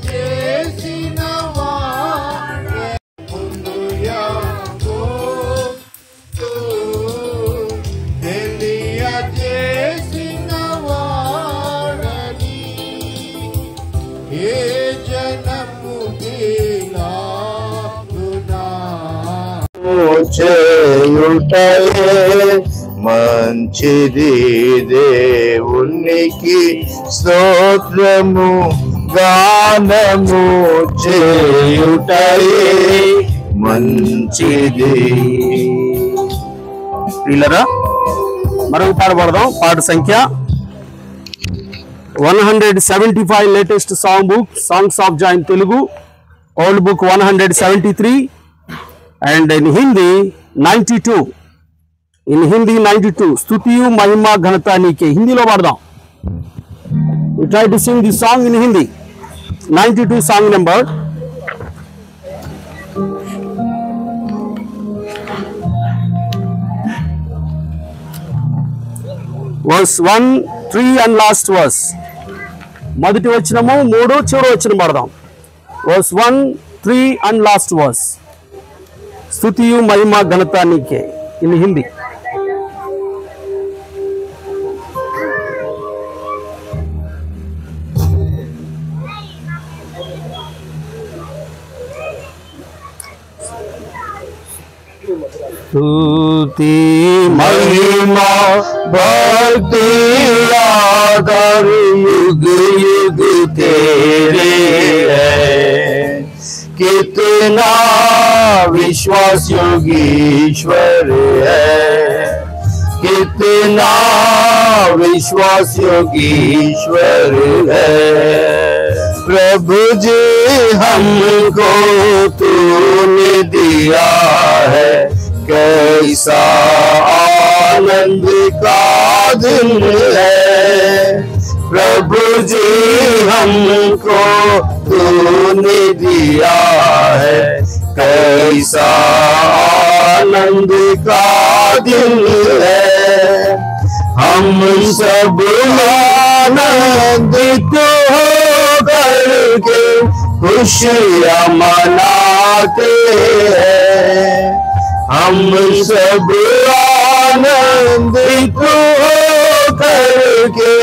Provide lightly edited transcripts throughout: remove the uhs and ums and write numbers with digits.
చేసిన వాడే ముందుయాకు తెలియజేసిన వాడని ఏ జనము దిలాగునా చేయుటయే మంచిది దేవునికి స్తోత్రము గానము చేయుటయే మంచిది. పిల్లరా మరొక పాట పాడదాం. పాట సంఖ్య 175 latest song book songs of join Telugu, old book 173 and in Hindi 92. In Hindi 92. स्तुतियु महिमा घनता नीके. हिंदी लो पाडदाम. We try to sing this song in Hindi. 92 song number. Verse 1, 3 and last verse. మొదటి వచనము 3 చివరి వచనం పాడదాం. Verse 1, 3 and last verse. स्तुतियु महिमा घनता नीके in Hindi. स्तुति महिमा भक्ति आदर युग युग तेरे है, कितना विश्वास योगीश्वर है, कितना विश्वास योगीश्वर है। प्रभु जी हमको तूने दिया है, कैसा आनंद का दिन है। प्रभु जी हमको तूने दिया है, कैसा आनंद का दिन है। हम सब आनंदित हो करके खुशियाँ मनाते हैं। हम सब आनंदित हो करके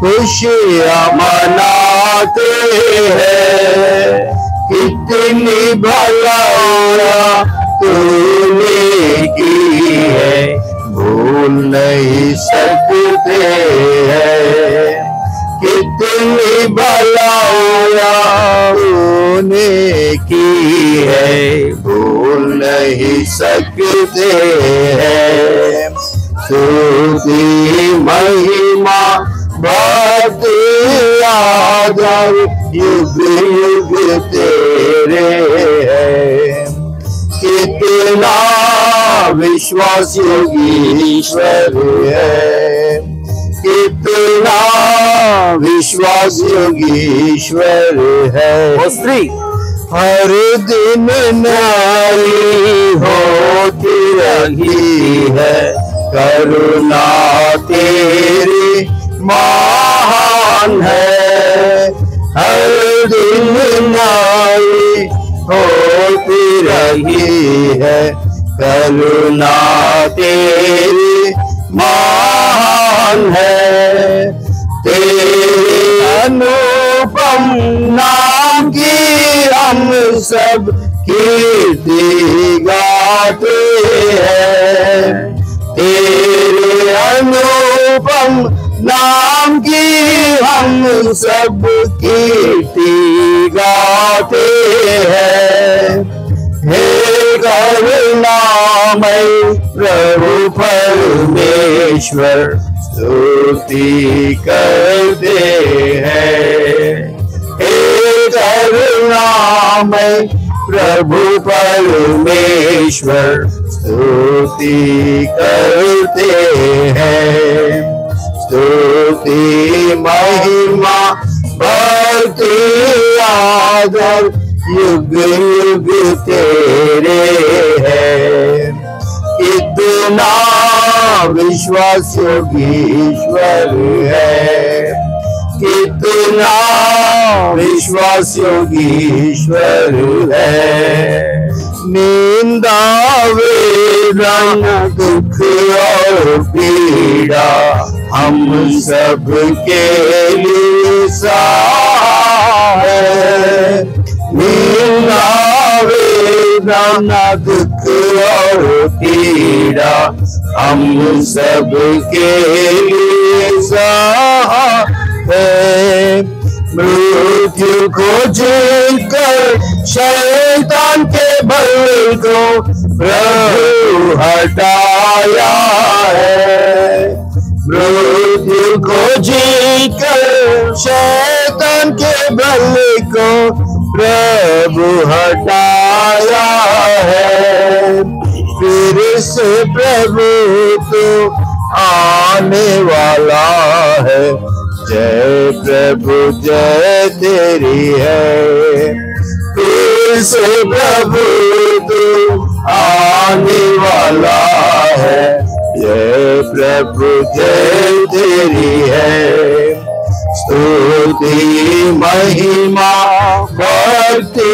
खुशियाँ मनाते हैं। कितनी भलाइयाँ तूने की है, भूल नहीं सकते हैं। कितनी भलाइयाँ तूने की है, भूल नहीं सकते हैं। स्तुति महिमा भक्ति आदर युग युग तेरे है, कितना विश्वास योगीश्वर है, कितना विश्वास योगीश्वर है। स्त्री हर दिन नई होती रही है, करुणा तेरी महान है। हर दिन नई होती रही है, करुणा तेरी महान है। तेरे अनुपम नाम की हम सब कीर्ति गाते हैं। तेरे अनुपम नाम की हम सब कीर्ति गाते हैं। हे करुणामय प्रभु परमेश्वर स्तुति करते हैं। हे करुणामय प्रभु परमेश्वर स्तुति करते हैं। स्तुति महिमा भक्ति आदर युग युग तेरे है, कितना विश्वास योगीश्वर है, कितना विश्वास योगी ईश्वर है। निंदा वेदना दुख और पीड़ा हम सब के लिए सहाय है। निंदा वेदना दुख और पीड़ा हम सब के लिए सहाय है। मृत्यु को जीतकर शैतान के बल को प्रभु हटाया है। मृत्यु को जीतकर शैतान के बल को प्रभु हटाया है। फिर से प्रभु तो आने वाला है। जय प्रभु जय तेरी है। फिर से प्रभु तू आने वाला है। जय प्रभु जय तेरी है। स्तुति महिमा भक्ति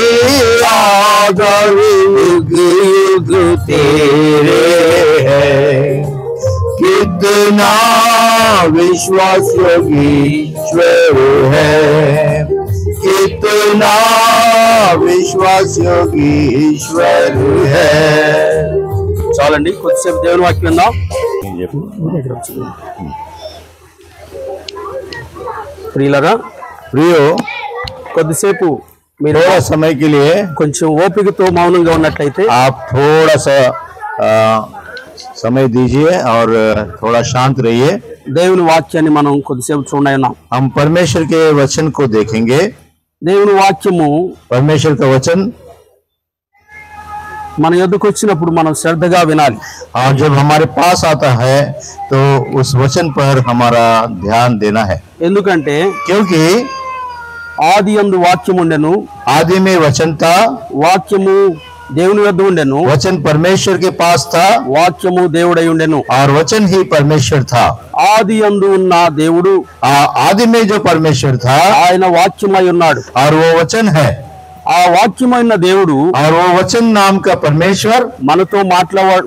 आदर युग युग तेरे है। कितना विश्वास योगी ईश्वर है। कितना विश्वास योगी ईश्वर है। చాలండి, కొద్దిసేపు దేవుని వాక్యం విందాం. ప్రియులరా, प्रियो, కొద్దిసేపు మీరు थोड़ा समय के लिए కొంచెం ఓపికతో మౌనంగా ఉన్నట్లయితే आप थोड़ा सा समय दीजिए और थोड़ा शांत रहिए। దేవుని వాక్యాన్ని మనం కొద్దిసేపు చూడనున్నాం. हम परमेश्वर के वचन को देखेंगे। దేవుని వాక్యము परमेश्वर का वचन మన యొద్దకు వచ్చినప్పుడు మనం శ్రద్ధగా వినాలి. और जब हमारे पास आता है तो उस वचन पर हमारा ध्यान देना है। ఎందుకంటే क्योंकि ఆది యందు వాక్యము ఉండెను, आदि में वचन था, వాక్యము దేవుని వద్ద ఉండెను, वचन परमेश्वर के पास था వాక్యము దేవుడై ఉండెను. और वचन ही परमेश्वर था। ఆది యందు ఉన్న దేవుడు आदि में जो परमेश्वर था ఆయన వాక్యమై ఉన్నాడు. और वो वचन है। ఆ వాక్యమైన దేవుడు और वो वचन नाम का परमेश्वर మనతో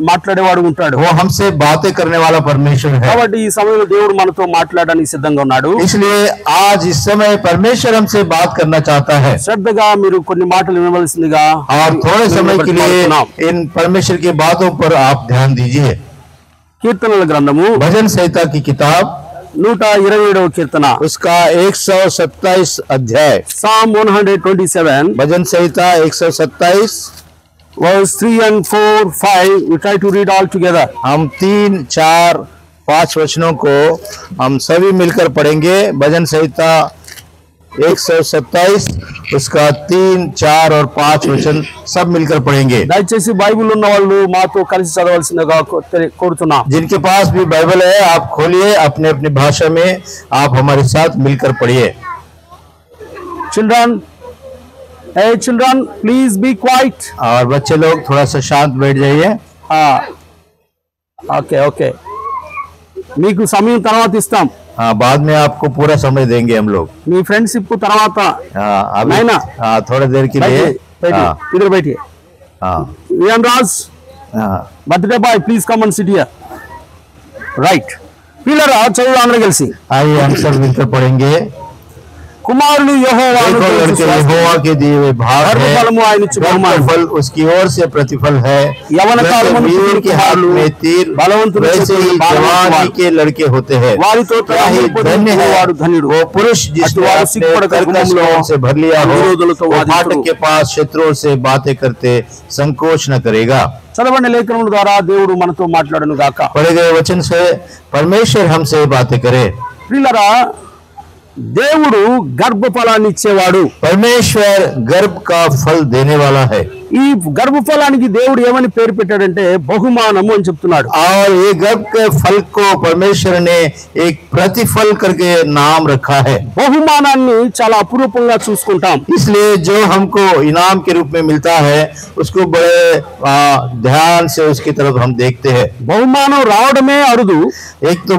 మాట్లాడేవాడు ఉంటాడు. वो हमसे बातें करने वाला परमेश्वर है। కాబట్టి ఈ సమయంలో దేవుడు మనతో మాట్లాడడానికి సిద్ధంగా ఉన్నాడు. इसलिए आज इस समय परमेश्वर हमसे बात करना चाहता है। శ్రద్ధగా మీరు కొన్ని మాటలు వినవలసిందిగా और थोड़े समय के लिए इन परमेश्वर की बातों पर आप ध्यान दीजिए। కీర్తనల గ్రంథము भजन संहिता की किताब 127వ కీర్తన, उसका 127 अध्याय, Psalm 127 bhajan Samhita 127 verse 3 and 4, 5. We try to read all together. हम 3, 4, 5 वचनों को हम सभी मिलकर पढ़ेंगे। भजन संहिता 127 उसका 3, 4 और 5 वचन सब मिलकर पढ़ेंगे। దయచేసి బైబిల్ ఉన్న వాళ్ళు మాతో కలిసి చదవలసిందిగా కోరుతున్నాం. जिनके पास भी बाइबल है आप खोलिए, अपने अपनी भाषा में आप हमारे साथ मिलकर पढ़िए। Children, hey children, please be quiet. और बच्चे लोग थोड़ा सा शांत बैठ जाइए। ఓకే ఓకే, మీకు సమయం తర్వాత ఇస్తాం. हाँ, बाद में आपको पूरा समय देंगे हम लोग। మీ ఫ్రెండ్షిప్ తర్వాత अभी नाइना। थोड़ा देर के लिए। इधर बैठिए. Vian Raj, birthday boy, please come and sit here. Right. పిల్లరా చదువు అందరూ కలిసి. आइए हम सब मिलकर पढ़ेंगे। కుమారులు యెహోవాను यहोवा के दिए हुए भाग है, బలము ఆయన ఇచ్చు బహుమానం. फल उसकी ओर से प्रतिफल है। యవన కాలమున वीर के हाथ में तीर, బలవంతుని वैसे ही जवानी के लड़के होते हैं। వారితో धन्य है వాడు ధన్యుడు. वो पुरुष जिसने अपने कर्कशों से भर लिया हो, वो फाटक के पास शत्रुओं से बातें करते संकोच न करेगा। చదవండి. లేఖనముల ద్వారా దేవుడు మనతో మాట్లాడను గాక. पढ़े गए वचन से परमेश्वर हमसे बातें करे। ప్రియులారా, దేవుడు గర్భఫలాన్ని ఇచ్చేవాడు. परमेश्वर गर्भ का फल देने वाला है। ఈ గర్భఫలానికి దేవుడు ఏమని పేరు పెట్టాడంటే బహుమానము అని చెప్తున్నాడు. और ये गर्भ के फल को परमेश्वर ने एक प्रतिफल करके नाम रखा है। బహుమానాన్ని చాలా అపురూపంగా చూసుకుంటాం. इसलिए जो हमको इनाम के रूप में मिलता है उसको बड़े ध्यान से उसकी तरफ हम देखते हैं। బహుమానం రావడమే అరుదు. एक तो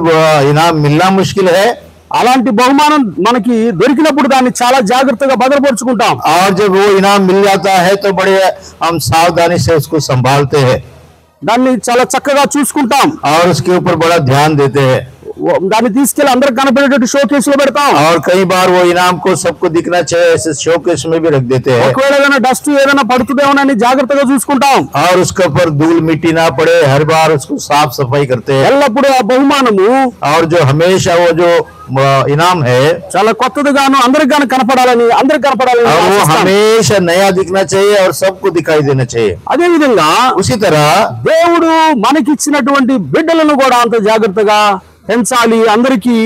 इनाम मिलना मुश्किल है, అలాంటి బహుమానం మనకి దొరికినప్పుడు దాన్ని చాలా జాగ్రత్తగా భద్రపరుచుకుంటాం. और जब वो इनाम मिल जाता है तो बड़े हम सावधानी से उसको संभालते हैं, దాన్ని చాలా చక్కగా చూసుకుంటాం, और उसके ऊपर बड़ा ध्यान देते हैं, దాన్ని తీసుకెళ్లి అందరికి కనపడేటట్టు షోకేస్ లో పెడతాం. और कई बार वो इनाम को सबको दिखना चाहिए ऐसे शोकेस में भी रख देते हैं. ఒకవేళ ఏదైనా డస్ట్ ఏదైనా పడుతుందేమోనని జాగ్రత్తగా చూసుకుంటాం, और उसके ऊपर धूल मिट्टी ना पड़े हर बार उसको साफ सफाई करते हैं. ఎల్లప్పుడూ ఆ బహుమానము और जो हमेशा वो जो इनाम है చాలా కొత్తదిగాను అందరికి గాను కనపడాలని और वो हमेशा नया दिखना चाहिए और सबको दिखाई देना चाहिए. అదే విధంగా उसी तरह దేవుడు మనకిచ్చినటువంటి బిడ్డలను కూడా అంత జాగ్రత్తగా పెంచాలి, అందరికీ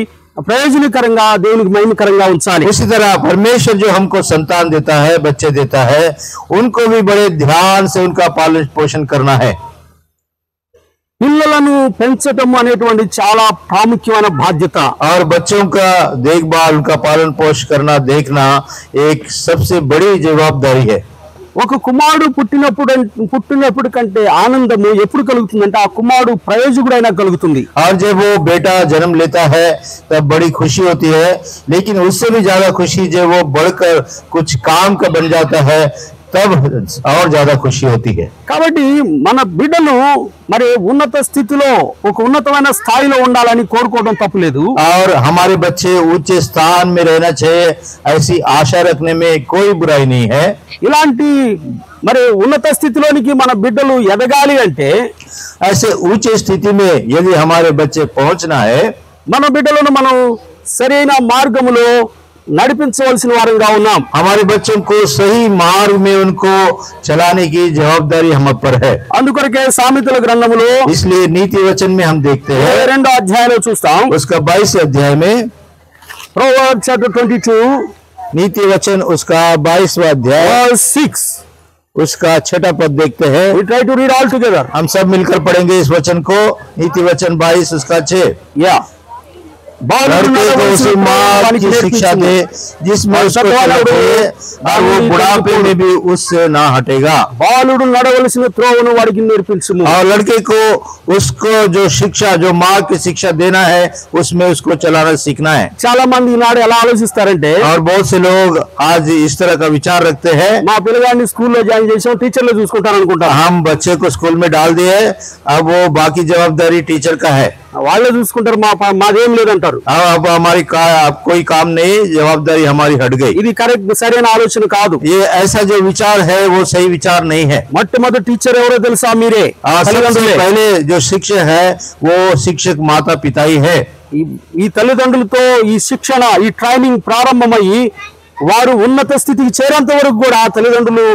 ప్రయోజనకరంగా దేవునికి మహిమకరంగా ఉంచాలి. उसी तरह परमेश्वर जो हमको संतान देता है, बच्चे देता है, उनको भी बड़े ध्यान से उनका पालन पोषण करना है. పిల్లలను పెంచటం అనేటువంటి చాలా ప్రాముఖ్యమైన బాధ్యత. और बच्चों का देखभाल, उनका पालन पोषण करना, देखना एक सबसे बड़ी जवाबदारी है. ఒక కుమారుడు పుట్టినప్పుడు కంటే ఆనందము ఎప్పుడు కలుగుతుందంటే ఆ కుమారుడు ప్రయోజకుడైనా కలుగుతుంది. और जब वो बेटा जन्म लेता है तब बड़ी खुशी होती है, लेकिन उससे भी ज्यादा खुशी जब वो बढ़कर कुछ काम का बन जाता है तब और ज्यादा खुशी होती है. కాబట్టి మన బిడ్డలు మరి ఉన్నత స్థితిలో ఒక ఉన్నతమైన స్థాయిలో ఉండాలని కోరుకోవడం తప్పులేదు. और हमारे बच्चे ऊंचे स्थान में रहना चाहिए, ऐसी आशा रखने में कोई बुराई नहीं है. ఇలాంటి మరి ఉన్నత స్థితిలోనికి మన బిడ్డలు ఎదగాలి అంటే ऐसे ऊंचे स्थिति में यदि हमारे बच्चे पहुंचना है, మన బిడ్డలను మనం సరైన మార్గములో నడిపించవలసిన వారంగా ఉన్నాం. हमारे बच्चों को सही मार्ग में उनको चलाने की जवाबदारी हम पर है. అందుకొరకే సామెతల గ్రంథములో इसलिए नीति वचन में हम देखते हैं 22వ అధ్యాయంలో చూస్తాం, उसका 22 अध्याय में Proverbs chapter 22 नीति वचन उसका 22वां अध्याय verse 6. उसका 6वां पद देखते हैं. We try to read all together. हम सब मिलकर पढ़ेंगे इस वचन को. नीति वचन 22 उसका 6. Yeah. लड़के को उसी मार्ग की शिक्षा दे जिसमें उसको चलना चाहिए, और वो बुढ़ापे में भी उससे ना हटेगा. బాలుడు నడవలసిన త్రోవను వాడికి నేర్పించుము. और लड़के को उसको जो शिक्षा, जो मार्ग की शिक्षा देना है, उसमें उसको चलाना सीखना है. చాలా మంది ఈనాడు ఎలా ఆలోచిస్తారంటే, और बहुत से लोग आज इस तरह का विचार रखते हैं, మా పిల్లగాడిని స్కూల్లో జాయిన్ చేసాం, టీచర్లు చూసుకుంటారు అనుకుంటారు. हम बच्चे को स्कूल में डाल दिए, अब वो बाकी जवाबदारी टीचर का है, వాళ్ళే చూసుకుంటారు, మాదేం లేదంటారు. अब हमारी कोई काम नहीं, जवाबदारी हमारी हट गई. ఇది కరెక్ట్ సరైన ఆలోచన కాదు. ये ऐसा जो विचार है वो सही विचार नहीं है. మొట్టమొదటి టీచర్ ఎవరో తెలుసా? మీరే. सबसे पहले जो शिक्षक है वो शिक्षक माता पिता ही है. ఈ తల్లిదండ్రులతో ఈ శిక్షణ, ఈ ట్రైనింగ్ ప్రారంభమయ్యి వారు ఉన్నత స్థితికి చేరేంత వరకు కూడా తల్లిదండ్రులు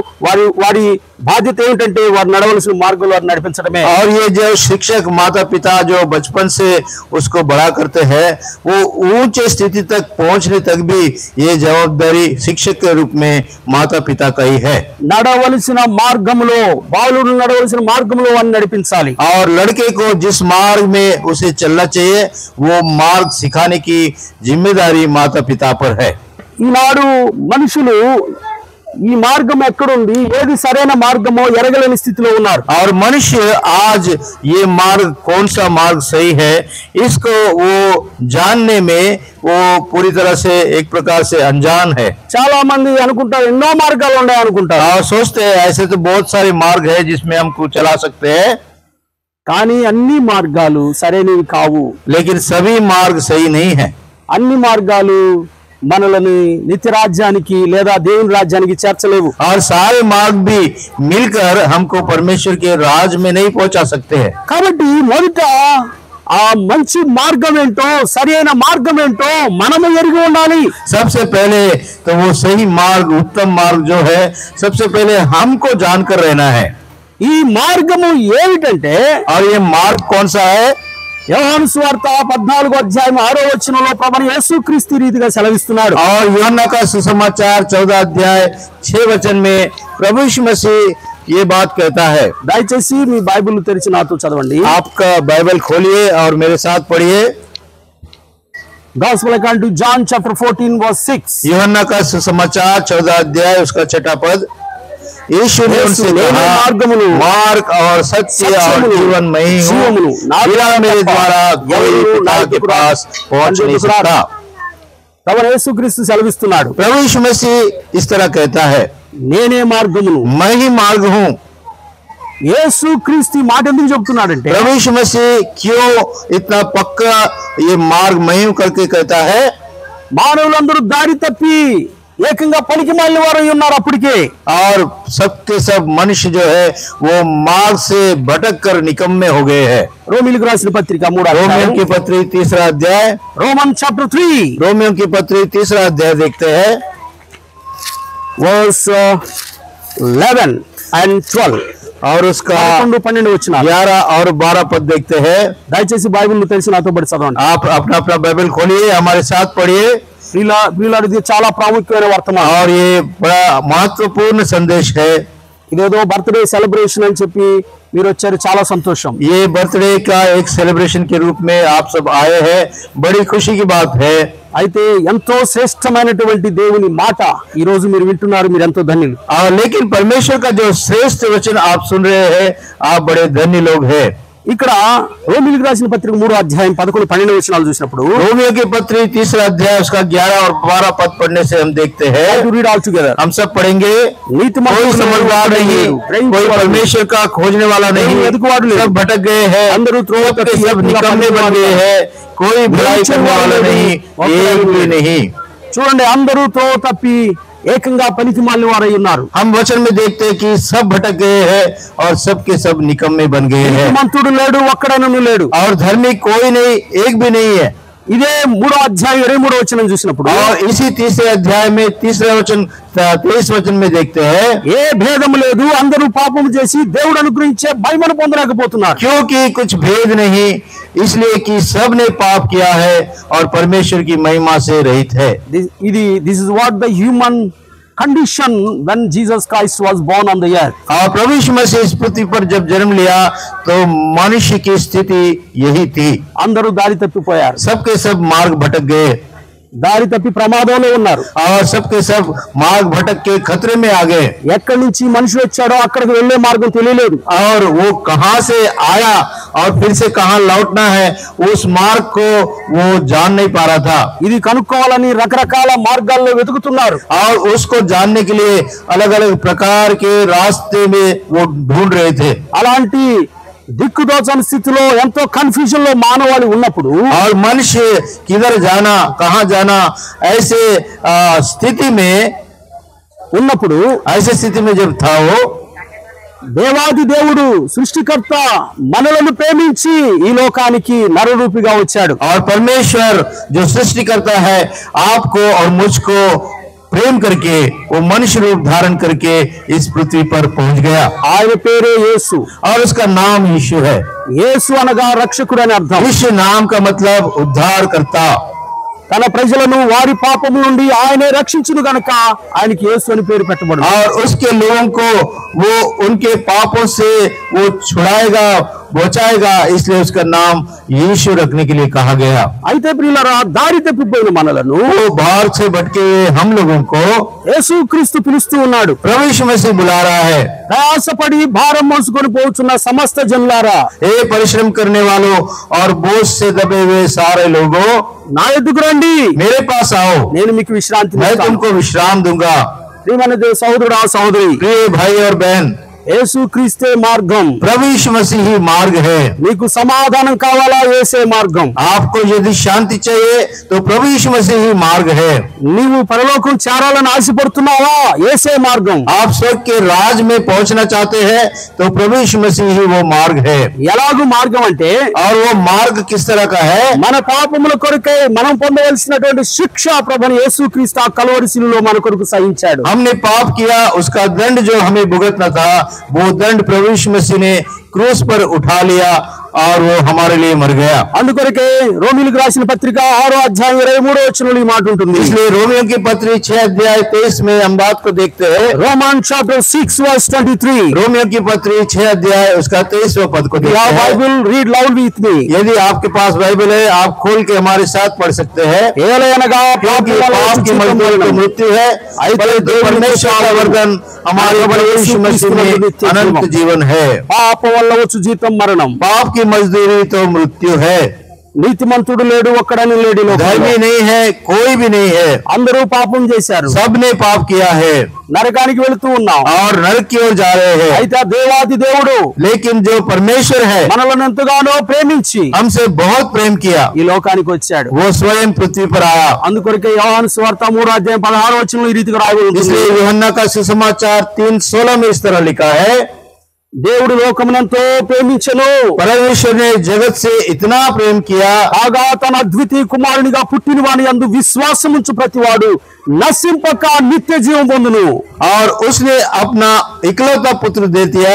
వారి బాధ్యత ఏమిటంటే వారు నడవలసిన మార్గంలో వారిని నడిపించడమే. और ये जो शिक्षक माता पिता जो बचपन से उसको बड़ा करते हैं, वो ऊंचे स्थिति तक पहुंचने तक भी ये जवाबदारी शिक्षक के रूप में माता पिता का ही है. నడవలసిన మార్గంలో, బాలుడు నడవలసిన మార్గంలో వారిని నడిపించాలి. और लड़के को जिस मार्ग में उसे चलना चाहिए वो मार्ग सिखाने की जिम्मेदारी माता पिता पर है. ఈనాడు మనుషులు ఈ మార్గం ఎక్కడుంది, ఏది సరైన మార్గమో ఎరగలేని స్థితిలో ఉన్నారు. और मनुष्य आज ये मार्ग कौन सा मार्ग सही है इसको वो जानने में वो पूरी तरह से एक प्रकार से अनजान है. చాలా మంది అనుకుంటారు ఎన్నో మార్గాలు ఉన్నాయి అనుకుంటారు. और सोचते हैं ऐसे तो बहुत सारे मार्ग है जिसमें हमको चला सकते हैं, కానీ అన్ని మార్గాలు సరైనవి కావు. लेकिन सभी मार्ग सही नहीं है. అన్ని మార్గాలు మనల్ని నిత్య రాజ్యానికి లేదా దేవుని రాజ్యానికి చేర్చలేవు. और सारे मार्ग भी मिलकर हमको परमेश्वर के राज में नहीं पहुंचा सकते हैं. కాబట్టి మొదట ఆ మంచి మార్గం ఏంటో, సరైన మార్గం ఏంటో మనము ఎరిగి ఉండాలి. सबसे पहले तो वो सही मार्ग, उत्तम मार्ग जो है, सबसे पहले हमको जानकर रहना है. ఈ మార్గము ఏమిటంటే, और ये मार्ग कौन सा है? యోహాను సువార్త 14వ అధ్యాయం 6వ వచనంలో ప్రభువు యేసుక్రీస్తు రీతిగా సెలవిస్తున్నాడు. और यूहन्ना का सुसमाचार 14 अध्याय 6 वचन में प्रभु यीशु मसीह ये बात कहता है. దయచేసి మీ బైబిల్ తెరిచి నాతో చదవండి. आपका बाइबल खोलिए और मेरे साथ पढ़िए. Gospel according to John chapter 14 verse 6. यूहन्ना का सुसमाचार 14 अध्याय उसका 6वां पद. यीशु ने उनसे कहा, मार्ग और सत्य और जीवन मैं ही हूँ, बिना मेरे द्वारा कोई पिता के पास पहुंच नहीं सकता. ప్రభువైన యేసుక్రీస్తు సెలవిస్తున్నాడు, प्रभु यीशु मसीह इस तरह कहता है, నేనే మార్గమును. मैं ही मार्ग हूँ। యేసుక్రీస్తు ఈ మాట ఎందుకు చెప్తున్నాడంటే, प्रभु यीशु मसीह क्यों इतना पक्का ये मार्ग मैं हूँ करके कहता है? మానవులందరూ దారి తప్పి ఏకంగా పనికి మాలిన వారు ఉన్నారు అప్పటికే. और सबके सब मनुष्य जो है वो मार्ग से भटक कर निकम्मे हो गए हैं। రోమీయులకు రాసిన పత్రిక 3వ रोमियो అధ్యాయం, की पत्री 3रा अध्याय, రోమన్ చాప్టర్ 3 रोमियो की पत्री 3रा अध्याय देखते हैं, వర్స్ 11 and 12 और उसका 11-12 వచనాలు. 11 और 12 पद देखते हैं। దయచేసి బైబిల్ తెలిసి నాతో పాటు చదవండి. आप अपना अपना बाइबल खोलिए, हमारे साथ पढ़िए। ఇది చాలా ప్రాముఖ్యమైన వర్తమానం. और ये बड़ा महत्वपूर्ण संदेश है। ఇదేదో బర్త్డే సెలబ్రేషన్ అని చెప్పి మీరు వచ్చారు, చాలా సంతోషం. ये बर्थडे का एक सेलिब्रेशन के रूप में आप सब आए हैं, बड़ी खुशी की बात है। అయితే ఎంతో శ్రేష్టమైనటువంటి దేవుని మాట ఈ రోజు మీరు వింటున్నారు, మీరు ఎంతో ధన్యులు. और लेकिन परमेश्वर का जो श्रेष्ठ वचन आप सुन रहे हैं, आप बड़े धन्य लोग हैं। ఇక్కడ రోమీయులకు రాసిన పత్రిక 3వ అధ్యాయం 11-12 వచనాలు చూసినప్పుడు, रोमियो की पत्री 3रा अध्याय उसका 11 और 12 पद पढ़ने से हम देखते हैं, read all together. हम सब पढ़ेंगे। నీతిమంతుడు कोई समझदार नहीं, कोई परमेश्वर का खोजने वाला नहीं, सब भटक गए हैं, అందరూ త్రోవ తప్పి सब निकम्मे बन गए हैं, कोई भलाई करने वाला नहीं, एक भी नहीं। చూడండి, అందరూ త్రోవ తప్పి ఏకంగా పనికి మాలిన వారై ఉన్నారు. हम वचन में देखते हैं कि सब भटक गए हैं और सब के सब निकम्मे बन गए हैं, నీతిమంతుడు లేడు, ఒక్కడనూ లేడు. और धर्मी कोई नहीं, एक भी नहीं है। ఇదే 3వ అధ్యాయం 23వ వచనం చూసినప్పుడు, और इसी 3रे अध्याय में 3रा वचन 23 वचन में देखते हैं, ఏ భేదం లేదు, అందరూ పాపం చేసి దేవుడు అనుగ్రహించే మహిమను పొందలేకపోతున్నారు. क्योंकि कुछ भेद नहीं, इसलिए कि सब ने पाप किया है और परमेश्वर की महिमा से रहित है। This is what the human condition when Jesus Christ was born on the earth. और प्रभु यीशु मसीह इस पृथ्वी पर जब जन्म लिया तो मनुष्य की स्थिति यही थी। అందరూ దారి తప్పిపోయారు, सबके सब मार्ग भटक गए దారి తప్పి ప్రమాదంలో ఉన్నారు. और सबके सब मार्ग भटक के खतरे में आ गए। ఎక్కడి నుంచి మనిషి వచ్చాడో అక్కడికి వెళ్లే మార్గం తెలియలేదు. और वो कहां से आया और फिर से कहां लौटना है, उस मार्ग को वो जान नहीं पा रहा था। ఇది కనుక్కోవాలని రకరకాల మార్గాల్లో వెతుకుతున్నారు. और उसको जानने के लिए अलग अलग प्रकार के रास्ते में वो ढूंढ रहे थे। అలాంటి దిక్కుదోచని స్థితిలో ఎంతో కన్ఫ్యూజన్ లో మానవాళి ఉన్నప్పుడు, और मनुष्य किधर जाना, कहां जाना, ऐसे स्थिति में ఉన్నప్పుడు ऐसे स्थिति में जब था वो, దేవాది దేవుడు సృష్టికర్త మనలను ప్రేమించి ఈ లోకానికి నరరూపిగా వచ్చాడు. और परमेश्वर जो सृष्टिकर्ता है आपको और मुझको प्रेम करके वो मनुष्य रूप धारण करके इस पृथ्वी पर पहुंच गया। ఆయన పేరే యేసు. और उसका नाम यीशु है। యేసు అనగా రక్షకుడు అని అర్థం. यीशु नाम का मतलब उद्धार करता। తన ప్రజలను వారి పాపము నుండి ఆయనే రక్షించును గనుక ఆయనకి యేసు అని పేరు పెట్టబడింది. और उसके लोगों को वो उनके पापों से वो छुड़ाएगा, बचाएगा, इसलिए उसका नाम यीशु रखने के लिए कहा गया। అయితే ప్రియులారా, దారి తప్పిపోయిన మనలను वो बाहर से भटके हुए हम लोगों को యేసుక్రీస్తు పిలుస్తూ ఉన్నాడు. प्रभु यीशु मसीह बुला रहा है। ప్రయాసపడి భారం మోసుకొని పోతున్న సమస్త జనులారా, हे परिश्रम करने वालों और बोझ से दबे हुए सारे लोगों, నా ఎదుగు రండి, मेरे पास आओ, నేను మీకు విశ్రాంతి मैं ఇస్తాను. तुमको विश्राम दूंगा। ప్రియమైన సహోదరుడా సహోదరి, प्रिय भाई और बहन, యేసుక్రీస్తే మార్గం. प्रभु यीशु मसीह ही मार्ग है। నీకు సమాధానం కావాలా? యేసే మార్గం. आपको यदि शांति चाहिए तो प्रभु यीशु मसीह ही मार्ग है। నీవు పరలోకం చేరాలని ఆశపడుతున్నావా? యేసే మార్గం. आप स्वर्ग के राज में पहुंचना चाहते हैं तो प्रभु यीशु मसीह ही वो मार्ग है। ఎలాగూ మార్గం అంటే, और वो मार्ग किस तरह का है? మన పాపముల కొరకై మనం పొందవలసినటువంటి శిక్ష ప్రభుని యేసుక్రీస్తు ఆ కల్వరి శిలువలో మన కొరకు సహించాడు. हमने पाप किया, उसका दंड जो हमें भुगतना था वो दंड प्रभु यीशु मसीह ने क्रूस पर उठा लिया और वो हमारे लिए मर गया। అందుకొరకే రోమీయులకు రాసిన పత్రిక 6వ అధ్యాయం 23వ వచనంలో ఈ మాట ఉంటుంది. इसलिए रोमियो की पत्री 6 अध्याय 23 में हम बात को देखते हैं। Roman chapter 6 verse 23. रोमियो की पत्री 6 अध्याय उसका 23वां पद को देखते हैं। Bible read loud with me. यदि आपके पास बाइबल है आप खोल के हमारे साथ पढ़ सकते हैं। ఏలయనగా क्योंकि पाप की मजदूरी तो मृत्यु है, परंतु परमेश्वर का वरदान हमारे प्रभु यीशु मसीह में अनंत जीवन है। పాపం వల్ల వచ్చు జీతం మరణం. पाप की मजदूरी तो मृत्यु है। నీతిమంతుడు లేడు, ఒక్కడని లేడు ఈ లోకంలో. धर्मी नहीं है, कोई भी नहीं है, అందరూ పాపం చేశారు, सबने पाप किया है నరకానికి వెళుతూ ఉన్నాం. और नरक की ओर जा रहे हैं। అయితే ఆ దేవాది దేవుడు लेकिन जो परमेश्वर है మనలను ఎంతగానో ప్రేమించి हमसे बहुत प्रेम किया, ఈ లోకానికి వచ్చాడు. वो स्वयं पृथ्वी पर आया। అందుకొరకే యోహాను సువార్త 3:16 ఈ రీతిగా రాయబడి ఉంటుంది. इसलिए यूहन्ना का सुसमाचार 3:16 में इस तरह लिखा है, దేవుడు లోకమునంతో ప్రేమించెను, परमेश्वर ने जगत से इतना प्रेम किया, కాగా తన అద్వితీయ కుమారునిగా పుట్టిన వాని యందు విశ్వాసముంచు ప్రతివాడు నశింపక నిత్య జీవం పొందును. और उसने अपना इकलौता पुत्र दे दिया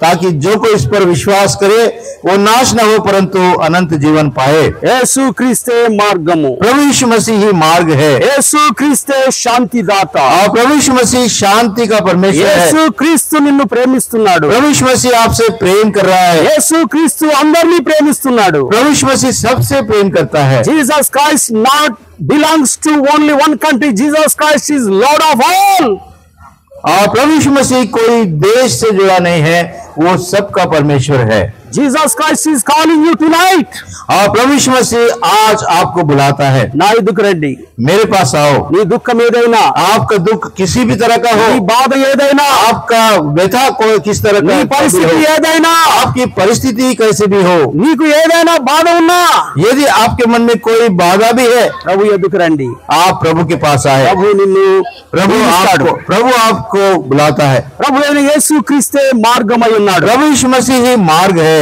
ताकि जो कोई इस पर विश्वास करे वो नाश न हो परंतु अनंत जीवन पाए। యేసు క్రీస్తే మార్గము, प्रभु यीशु मसीह ही मार्ग है, యేసు క్రీస్తే శాంతిదాత. और प्रभु यीशु मसीह शांति का परमेश्वर है। యేసు క్రీస్తు నిన్ను ప్రేమిస్తున్నాడు, प्रभु यीशु मसीह आपसे प्रेम कर रहा है, యేసు క్రీస్తు అందరినీ ప్రేమిస్తున్నాడు. प्रभु यीशु मसीह सबसे प्रेम करता है। Jesus Christ not belongs to only one country. Jesus Christ is Lord of all. और प्रभु यीशु मसीह कोई देश से जुड़ा नहीं है, वो सबका परमेश्वर है। Jesus Christ is calling you tonight. और प्रभु यीशु मसीह आज आपको बुलाता है, నా ఎదుకు రండి. मेरे पास आओ। నీ దుఃఖం ఏదైనా, आपका दुख किसी भी तरह का నీ हो, బాధ ఏదైనా, आपका व्यथा कोई किस तरह నీ का పరిస్థితి हो, ఏదైనా, आपकी परिस्थिति कैसे भी हो, నీకు ఏదైనా బాధ ఉన్నా यदि आपके मन में कोई बाधा भी है, ప్రభు ఎదుకు రండి. आप प्रभु के पास आए। ప్రభు నిన్ను प्रभु आपको बुलाता है। ప్రభు అయిన యేసు క్రీస్తే మార్గమై ఉన్నాడు. प्रभु यीशु मसीह ही मार्ग है,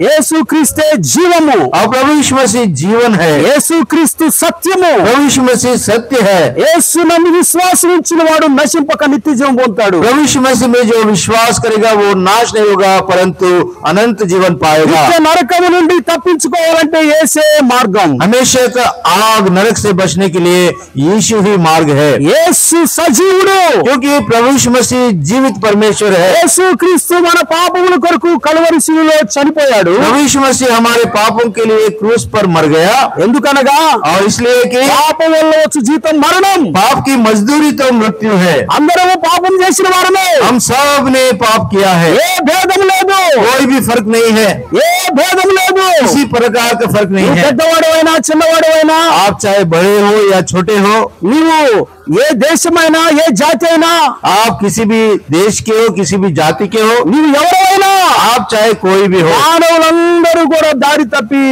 యేసు క్రీస్తే జీవము, और प्रभु यीशु मसीह जीवन है, యేసు క్రీస్తు సత్యము. प्रभु यीशु मसीह सत्य है। యేసు నందు విశ్వాసం ఉంచిన వాడు నశింపక నిత్య జీవం పొందుతాడు. प्रभु यीशु मसीह में जो विश्वास करेगा वो नाश नहीं होगा परंतु अनंत जीवन पाएगा। నిత్య నరకము నుండి తప్పించుకోవాలంటే యేసే మార్గం. हमेशा का आग नरक से बचने के लिए यीशु ही मार्ग है, యేసు సజీవుడు. क्योंकि प्रभु यीशु मसीह जीवित परमेश्वर है। యేసు క్రీస్తు మన పాపముల కొరకు కలువరి శిలువలో చనిపోయాడు. प्रभु यीशु मसीह हमारे पापों के लिए क्रूस पर मर गया, ఎందుకనగా और इसलिए कि పాపం వల్ల వచ్చు జీతం మరణం. पाप की मजदूरी तो मृत्यु है। అందరము పాపం చేసిన వారమే, हम सब ने पाप किया है, ఏ భేదం లేదు, कोई भी फर्क नहीं है, ఏ భేదం లేదు. किसी प्रकार का फर्क नहीं है। పెద్దవాడైనా చిన్నవాడైనా, आप चाहे बड़े हो या छोटे हो, నీవు ఏ దేశమైనా ఏ జాతి అయినా, आप किसी भी देश के हो, किसी भी जाति के हो, నీవు ఎవరైనా, आप चाहे कोई भी हो, మానవులందరూ కూడా దారి తప్పి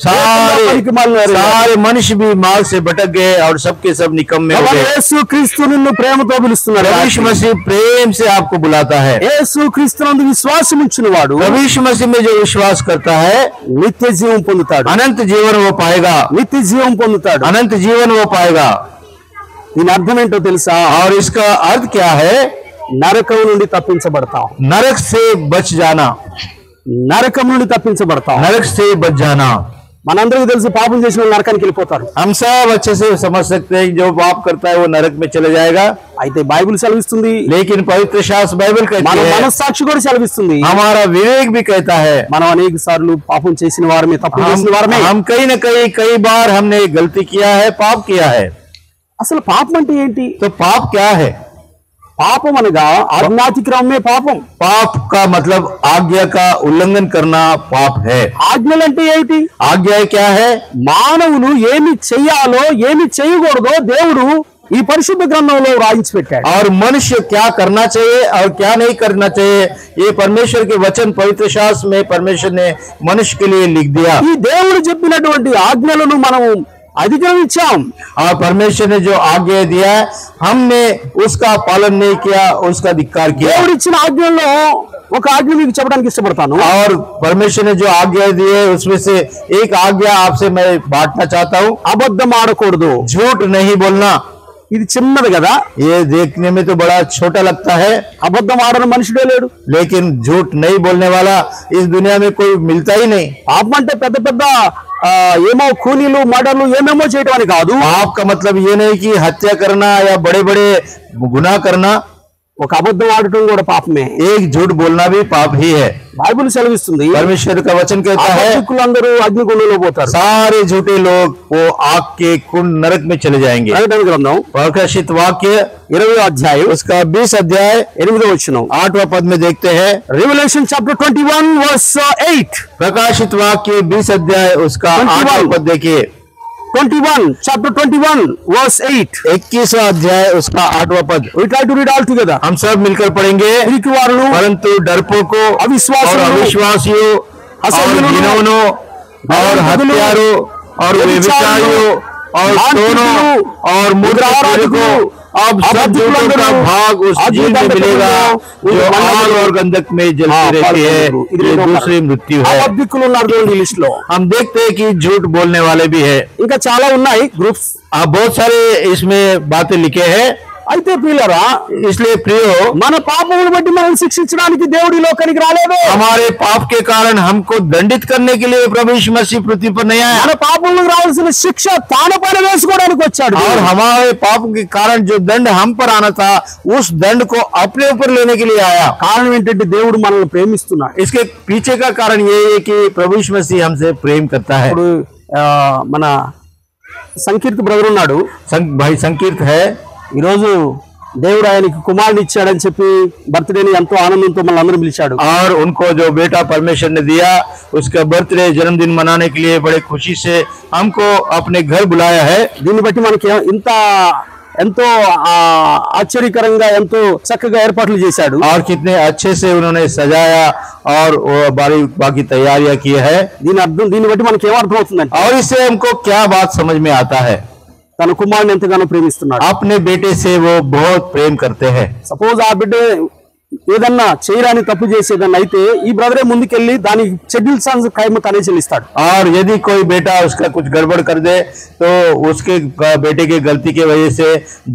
सारे मनुष्य भी मार्ग से भटक गए और सबके सब निकम्मे हो गए। యేసు క్రీస్తు నిన్ను ప్రేమతో పిలుస్తున్నాడు. प्रभु यीशु मसीह प्रेम से आपको बुलाता है। యేసు క్రీస్తునందు విశ్వాసం ఉంచిన వాడు प्रभु यीशु मसीह में जो विश्वास करता है నిత్య జీవం పొందుతాడు. अनंत जीवन वो पाएगा, నిత్య జీవం పొందుతాడు. अनंत जीवन वो पाएगा। దీని అర్థం ఏంటో తెలుసా? और इसका अर्थ क्या है? నరకం నుండి తప్పించబడతాం. नरक से बच जाना, నరకం నుండి తప్పించబడతాం. नरक से बच जाना। మనందరికీ తెలుసు పాపం చేసిన వాళ్ళు నరకానికి వెళ్ళిపోతారు. हम सब अच्छे से समझ सकते हैं जो पाप करता है वो नरक में चले जाएगा, అయితే బైబిల్ సెలవిస్తుంది, लेकिन पवित्र शास्त्र बाइबल कहती మన है, మనస్సాక్షి కూడా సెలవిస్తుంది, हमारा विवेक भी कहता है, మనం అనేక సార్లు పాపం చేసిన వారమే, తప్పు చేసిన వారమే. हम कहीं न कई बार हमने गलती किया है, पाप किया है। అసలు పాపం అంటే ఏంటి? तो पाप क्या है? పాపం అనగా ఆజ్ఞాతిక్రమమే పాపం. पाप का मतलब आज्ञा का उल्लंघन करना पाप है। ఆజ్ఞలు అంటే ఏంటి? आज्ञा क्या है? మానవులు ఏమి చెయ్యాలో ఏమి చేయకూడదో దేవుడు ఈ పరిశుద్ధ గ్రంథంలో రాయించి పెట్టాడు. और मनुष्य क्या करना चाहिए और क्या नहीं करना चाहिए ये परमेश्वर के वचन पवित्र शास्त्र में परमेश्वर ने मनुष्य के लिए लिख दिया। ఈ దేవుడు చెప్పినటువంటి ఆజ్ఞలను మనం అధిగమించాం. और परमेश्वर ने जो आज्ञा दिया हमने उसका पालन नहीं किया, उसका धिक्कार किया। దేవుడు ఇచ్చిన ఆజ్ఞల్లో ఒక ఆజ్ఞ మీకు చెప్పడానికి ఇష్టపడతాను. और परमेश्वर ने जो आज्ञा दी है उसमें से एक आज्ञा आपसे मैं बांटना चाहता हूँ। అబద్ధం ఆడకూడదు. झूठ नहीं बोलना। ఇది చిన్నది కదా, ये देखने में तो बड़ा छोटा लगता है, అబద్ధం ఆడని మనుషుడే లేడు. लेकिन झूठ नहीं बोलने वाला इस दुनिया में कोई मिलता ही नहीं। పాపం అంటే పెద్ద పెద్ద ఏమో కూలీలు మర్డర్లు ఏమేమో చేయటం అని కాదు. पाप का मतलब ये नहीं कि हत्या करना या बड़े बड़े गुनाह करना। ఒక అబద్ధం ఆడటం కూడా పాపమే. एक झूठ बोलना भी पाप ही है। బైబిల్ సెలవిస్తుంది परमेश्वर का वचन कहता है అబద్ధికులందరూ అగ్నిగుండంలో పోతారు. सारे झूठे लोग वो आग के कुंड नरक में चले जाएंगे। ప్రకటన గ్రంథం प्रकाशित वाक्य 20వ అధ్యాయం उसका 20 अध्याय 8వ వచనం. 8वां पद में देखते हैं Revelation chapter 21 verse 8. प्रकाशित वाक्य 20 अध्याय उसका 8वां पद देखिए। 21 chapter 21 verse 8. 21वां अध्याय उसका 8वां पद। We try to read all together. हम सब मिलकर पढ़ेंगे। పిరికివారులు, परंतु डरपोकों और అవిశ్వాసులు, अविश्वासियों और असभ्युలను, घिनौनों और हत्यारों और व्यभिचारियों और चोरों और मुद्राराधकों अब सब झूठों का भाग उस झील में मिलेगा जो आग और गंधक में जलती रहती है। ये दूसरी मृत्यु है। అబద్ధికులు ఉన్నారు ఈ లిస్ట్ లో. हम देखते हैं कि झूठ बोलने वाले भी है। ఇంకా చాలా ఉన్నాయి గ్రూప్స్. बहुत सारे इसमें बातें लिखे हैं। అయితే ప్రియులారా, इसलिए प्रियो మన పాపములను బట్టి మనం శిక్షించడానికి దేవుడి లోకానికి రాలేదు. हमारे पाप के कारण हमको दंडित करने के लिए प्रभु यीशु मसीह पृथ्वी पर नहीं आया। మన పాపములకు రావాల్సిన శిక్ష తాన పైన వేసుకోవడానికి వచ్చాడు. और हमारे पाप के कारण जो दंड हम पर आना था उस दंड को अपने ऊपर लेने के लिए आया। కారణం ఏంటంటే దేవుడు మనల్ని ప్రేమిస్తున్నాడు. इसके पीछे का कारण ये है कि प्रभु यीशु मसीह हमसे प्रेम करता है। ఇప్పుడు మన సంకీర్తి బ్రదర్ ఉన్నాడు, भाई संकीर्त है। ఈరోజు దేవుడు ఆయనకి కుమారుడు ఇచ్చాడని చెప్పి బర్త్డేని ఎంతో ఆనందంతో మన అందరం పిలిచాడు. और उनको जो बेटा परमेश्वर ने दिया उसका बर्थडे जन्मदिन मनाने के लिए बड़े खुशी से हमको अपने घर बुलाया है। దీన్ని బట్టి మనకి ఇంత ఎంతో ఆశ్చర్యకరంగా ఎంతో చక్కగా ఏర్పాట్లు చేశాడు. और कितने अच्छे से उन्होंने सजाया और बाकी तैयारियां की है। దీన్ని బట్టి మనకి ఏమర్థం అవుతుందంటే, और इससे हमको क्या बात समझ में आता है, తన కుమారుని ఎంతగానో ప్రేమిస్తున్నాడు. अपने बेटे से वो बहुत प्रेम करते हैं। సపోజ్ ఆ బిడ్డ ఏదన్నా చేయరాని తప్పు చేసేదన్నా అయితే ఈ బ్రదరే ముందుకెళ్ళి దానికి షెడ్యూల్ సన్స్ ఖైమ తనే చెల్లిస్తాడు. और यदि कोई बेटा उसका कुछ गड़बड़ कर दे तो उसके बेटे की गलती की वजह से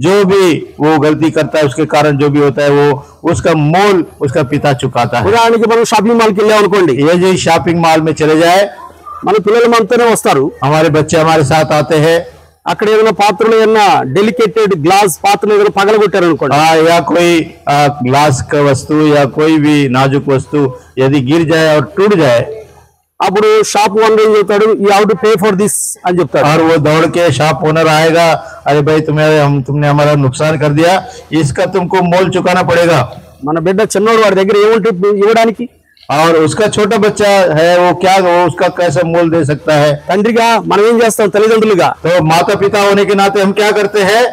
जो भी वो गलती करता है उसके कारण जो भी होता है वो उसका मोल उसका पिता चुकाता है। ఉదాహరణకి మనం షాపింగ్ మాల్కి వెళ్ళాం అనుకోండి, ये जो शॉपिंग मॉल में चले जाए, మన పిల్లలు మనతోనే వస్తారు, हमारे बच्चे हमारे साथ आते हैं। అక్కడ ఏదైనా పాత్రలు ఏదైనా డెలికేటెడ్ గ్లాస్ పాత్రలు ఏదైనా పగలగొట్టారు అనుకోండి, या कोई ग्लास का वस्तु या कोई भी नाजुक वस्तु यदि गिर जाए और टूट जाए, అప్పుడు షాప్ ఓనర్ ఏం చెప్తాడు, you have to pay for this అని చెప్తాడు. और वो दौड़ के शॉप ओनर आएगा, अरे भाई तुमने हमारा नुकसान कर दिया, इसका तुमको मोल चुकाना पड़ेगा। మన బిడ్డ చిన్నోడు వాడి దగ్గర ఏముంటే ఇవ్వడానికి, और उसका छोटा बच्चा है वो क्या वो उसका कैसे मोल दे सकता है। తండ్రిగా మనం ఏం చేస్తాం, తల్లిదండ్రులుగా तो माता पिता होने के नाते हम क्या करते हैं,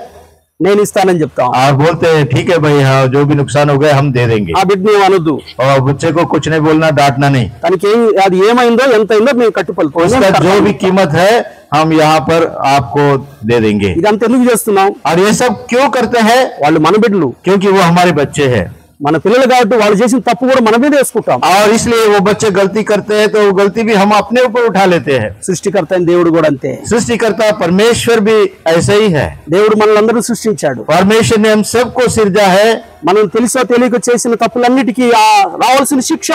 నేను ఇస్తానని చెప్తాం. और बोलते हैं ठीक है भाई, हाँ जो भी नुकसान हो गया हम दे देंगे। ఆ బిడ్డని అనొద్దు, और बच्चे को कुछ नहीं बोलना, डांटना नहीं। తనకి అది ఏమైందో ఎంత అయిందో మేము కట్టుపలుతాం. उसका जो भी कीमत है हम यहाँ पर आपको दे देंगे। ఇదంతా ఎందుకు చేస్తున్నాం, और ये सब क्यों करते हैं, వాళ్ళు మన బిడ్డలు, क्योंकि वो हमारे बच्चे हैं। మన పిల్లలు కాబట్టి వాళ్ళు చేసిన తప్పు కూడా మన మీద వేసుకుంటాం. और इसलिए वो बच्चे गलती करते हैं तो वो गलती भी हम अपने ऊपर उठा लेते हैं। సృష్టికర్త అయిన దేవుడు కూడా అంతే. सृष्टिकर्ता परमेश्वर भी ऐसे ही है। దేవుడు మనల్ని అందరూ సృష్టించాడు. परमेश्वर ने हम सबको सिरजा है। మనం తెలుసో తెలియక చేసిన తప్పులన్నిటికీ రావాల్సిన శిక్ష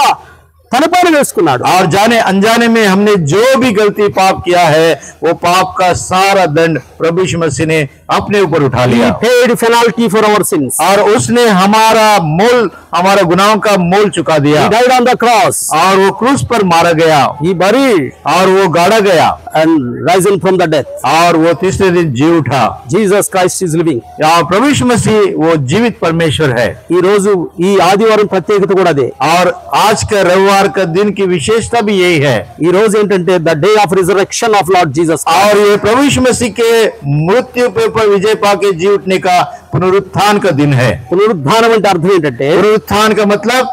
తన పైన వేసుకున్నాడు. और जाने अनजाने में हमने जो भी गलती पाप किया है वो पाप का सारा दंड प्रभु यीशु मसीह ने अपने ऊपर उठा लिया। He paid penalty for our sins. और उसने हमारा मोल, हमारा गुनाहों का मोल चुका दिया। He died on the cross. और वो क्रूस पर मारा गया, He buried और वो गाड़ा गया, and risen from the death. और वो तीसरे दिन जी उठा। Jesus Christ is living. और प्रभु यीशु मसीह वो जीवित परमेश्वर है। ఈ రోజు ఈ ఆదివారం ప్రత్యేకత కూడా అదే. और आज का रविवार का दिन की विशेषता भी यही है। ఈ రోజు ఏంటంటే the day of resurrection of lord Jesus. और ये प्रभु यीशु मसीह के मृत्यु पर विजय पाके जी उठने का पुनरुत्थान का दिन है। పునరుద్ధానం అంటే అర్థం ఏంటంటే पुनरुत्थान का मतलब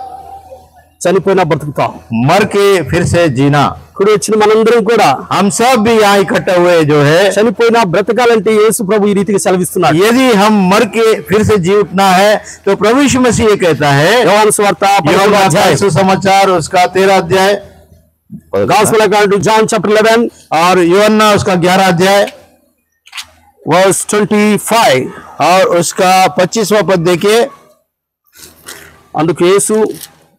చనిపోయినా బ్రతుకుతాం, मर के फिर से जीना। ఇప్పుడు వచ్చిన మనందరం కూడా हम सब भी यहाँ इकट्ठा हुए जो है, చనిపోయినా బ్రతకాలంటే యేసు ప్రభు ఈ రీతిగా సెలవిస్తున్నాడు. यदि हम मर के फिर से जी उठना है तो प्रभु यीशु मसीह ये कहता है, యోహాను సువార్త 11వ అధ్యాయం, सुसमाचार उसका 13 अध्याय, Gospel according to John chapter 11 और यूहन्ना उसका 11 अध्याय verse 25. और उसका 25वां पद देखिए। అందుకు యేసు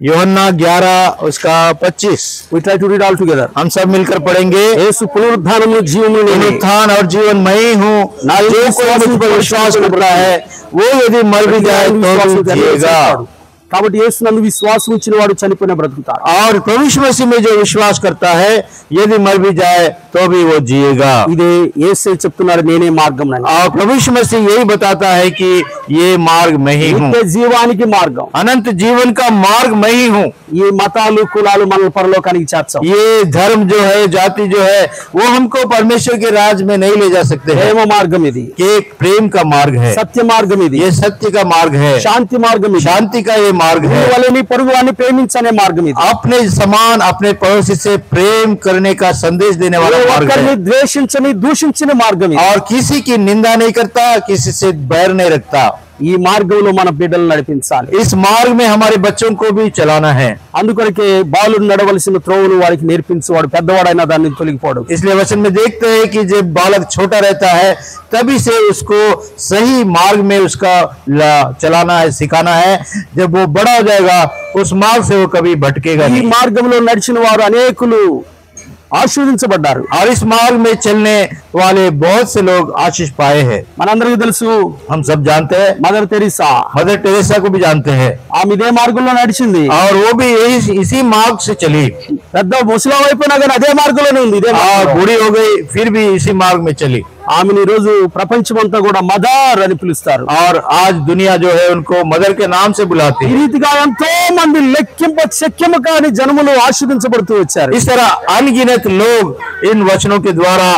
यूहन्ना 11 उसका 25 We try to read all together. हम सब मिलकर पढ़ेंगे। యేసు పునరుద్ధానము జీవము నేనే. पुनरुत्थान और जीवन मैं ही हूँ, जो कोई मुझ पर विश्वास करता है वो यदि मर भी जाए तो भी जिएगा। కాబట్టి యేసునందు విశ్వాసం ఉంచిన వాడు చనిపోయిన బ్రతుకుతాడు. और प्रभु यीशु मसीह में जो विश्वास करता है यदि मर भी जाए तो भी वो जिएगा। ఇదే యేసే చెప్తున్నాడు నేనే మార్గం అని. और प्रभु यीशु मसीह यही बताता है कि ये मार्ग मैं ही हूँ, నిత్య జీవానికి మార్గం. अनंत जीवन का मार्ग मैं ही हूँ। ఈ మతాలు కులాలు మనల్ని పరలోకానికి చేర్చవు. ये धर्म जो है, जाति जो है, वो हमको परमेश्वर के राज में नहीं ले जा सकते हैं। ప్రేమ మార్గం ఇది, एक प्रेम का मार्ग है, సత్య మార్గం ఇది, ये सत्य का मार्ग है, శాంతి మార్గం ఇది, शांति का ये मार्ग है, వాళ్ళని పొరుగు వారిని ప్రేమించనే మార్గం ఇది, अपने समान अपने पड़ोसी से प्रेम करने का संदेश देने वाला मार्ग ఒకరిని है, ద్వేషించని దూషించని మార్గం ఇది. और किसी की निंदा नहीं करता, किसी से बैर नहीं रखता। ఈ మార్గంలో మన బిడ్డలు నడిపించాలి. इस मार्ग में हमारे बच्चों को भी चलाना है। అందుకొరకే బాలుడు నడవలసిన త్రోవలు వారికి నేర్పించి వాడు పెద్దవాడైనా దాన్ని తొలగిపోవడం. इसलिए वचन में देखते हैं कि जब बालक छोटा रहता है तभी से उसको सही मार्ग में उसका चलाना है, सिखाना है। जब वो बड़ा हो जाएगा उस मार्ग से वो कभी भटकेगा ఈ नहीं। మార్గంలో నడిచిన వారు అనేకులు ఆశీర్వదించబడ్డారు. और इस मार्ग में चलने वाले बहुत से लोग आशीष पाए हैं। మనందరికీ తెలుసు हम सब जानते हैं, మదర్ తెరీసా मदर टेरेसा को भी जानते हैं, ఆమె ఇదే మార్గంలో నడిచింది. और वो भी इसी मार्ग से चली। పెద్ద ముసలం అయిపోయినా కానీ అదే మార్గంలోనే ఉంది. ఇదే और మార్గంలో. बूढ़ी हो गई फिर भी इसी मार्ग में चली। ఆమెను ఈ రోజు ప్రపంచమంతా కూడా మదర్ అని పిలుస్తారు. और आज दुनिया जो है उनको मदर के नाम से बुलाती ఈ है। రీతిగా ఎంతో మంది లెక్కింప శక్యము కాని జనములు ఆశీర్వించబడుతూ వచ్చారు. इस तरह अनगिनत लोग इन वचनों के द्वारा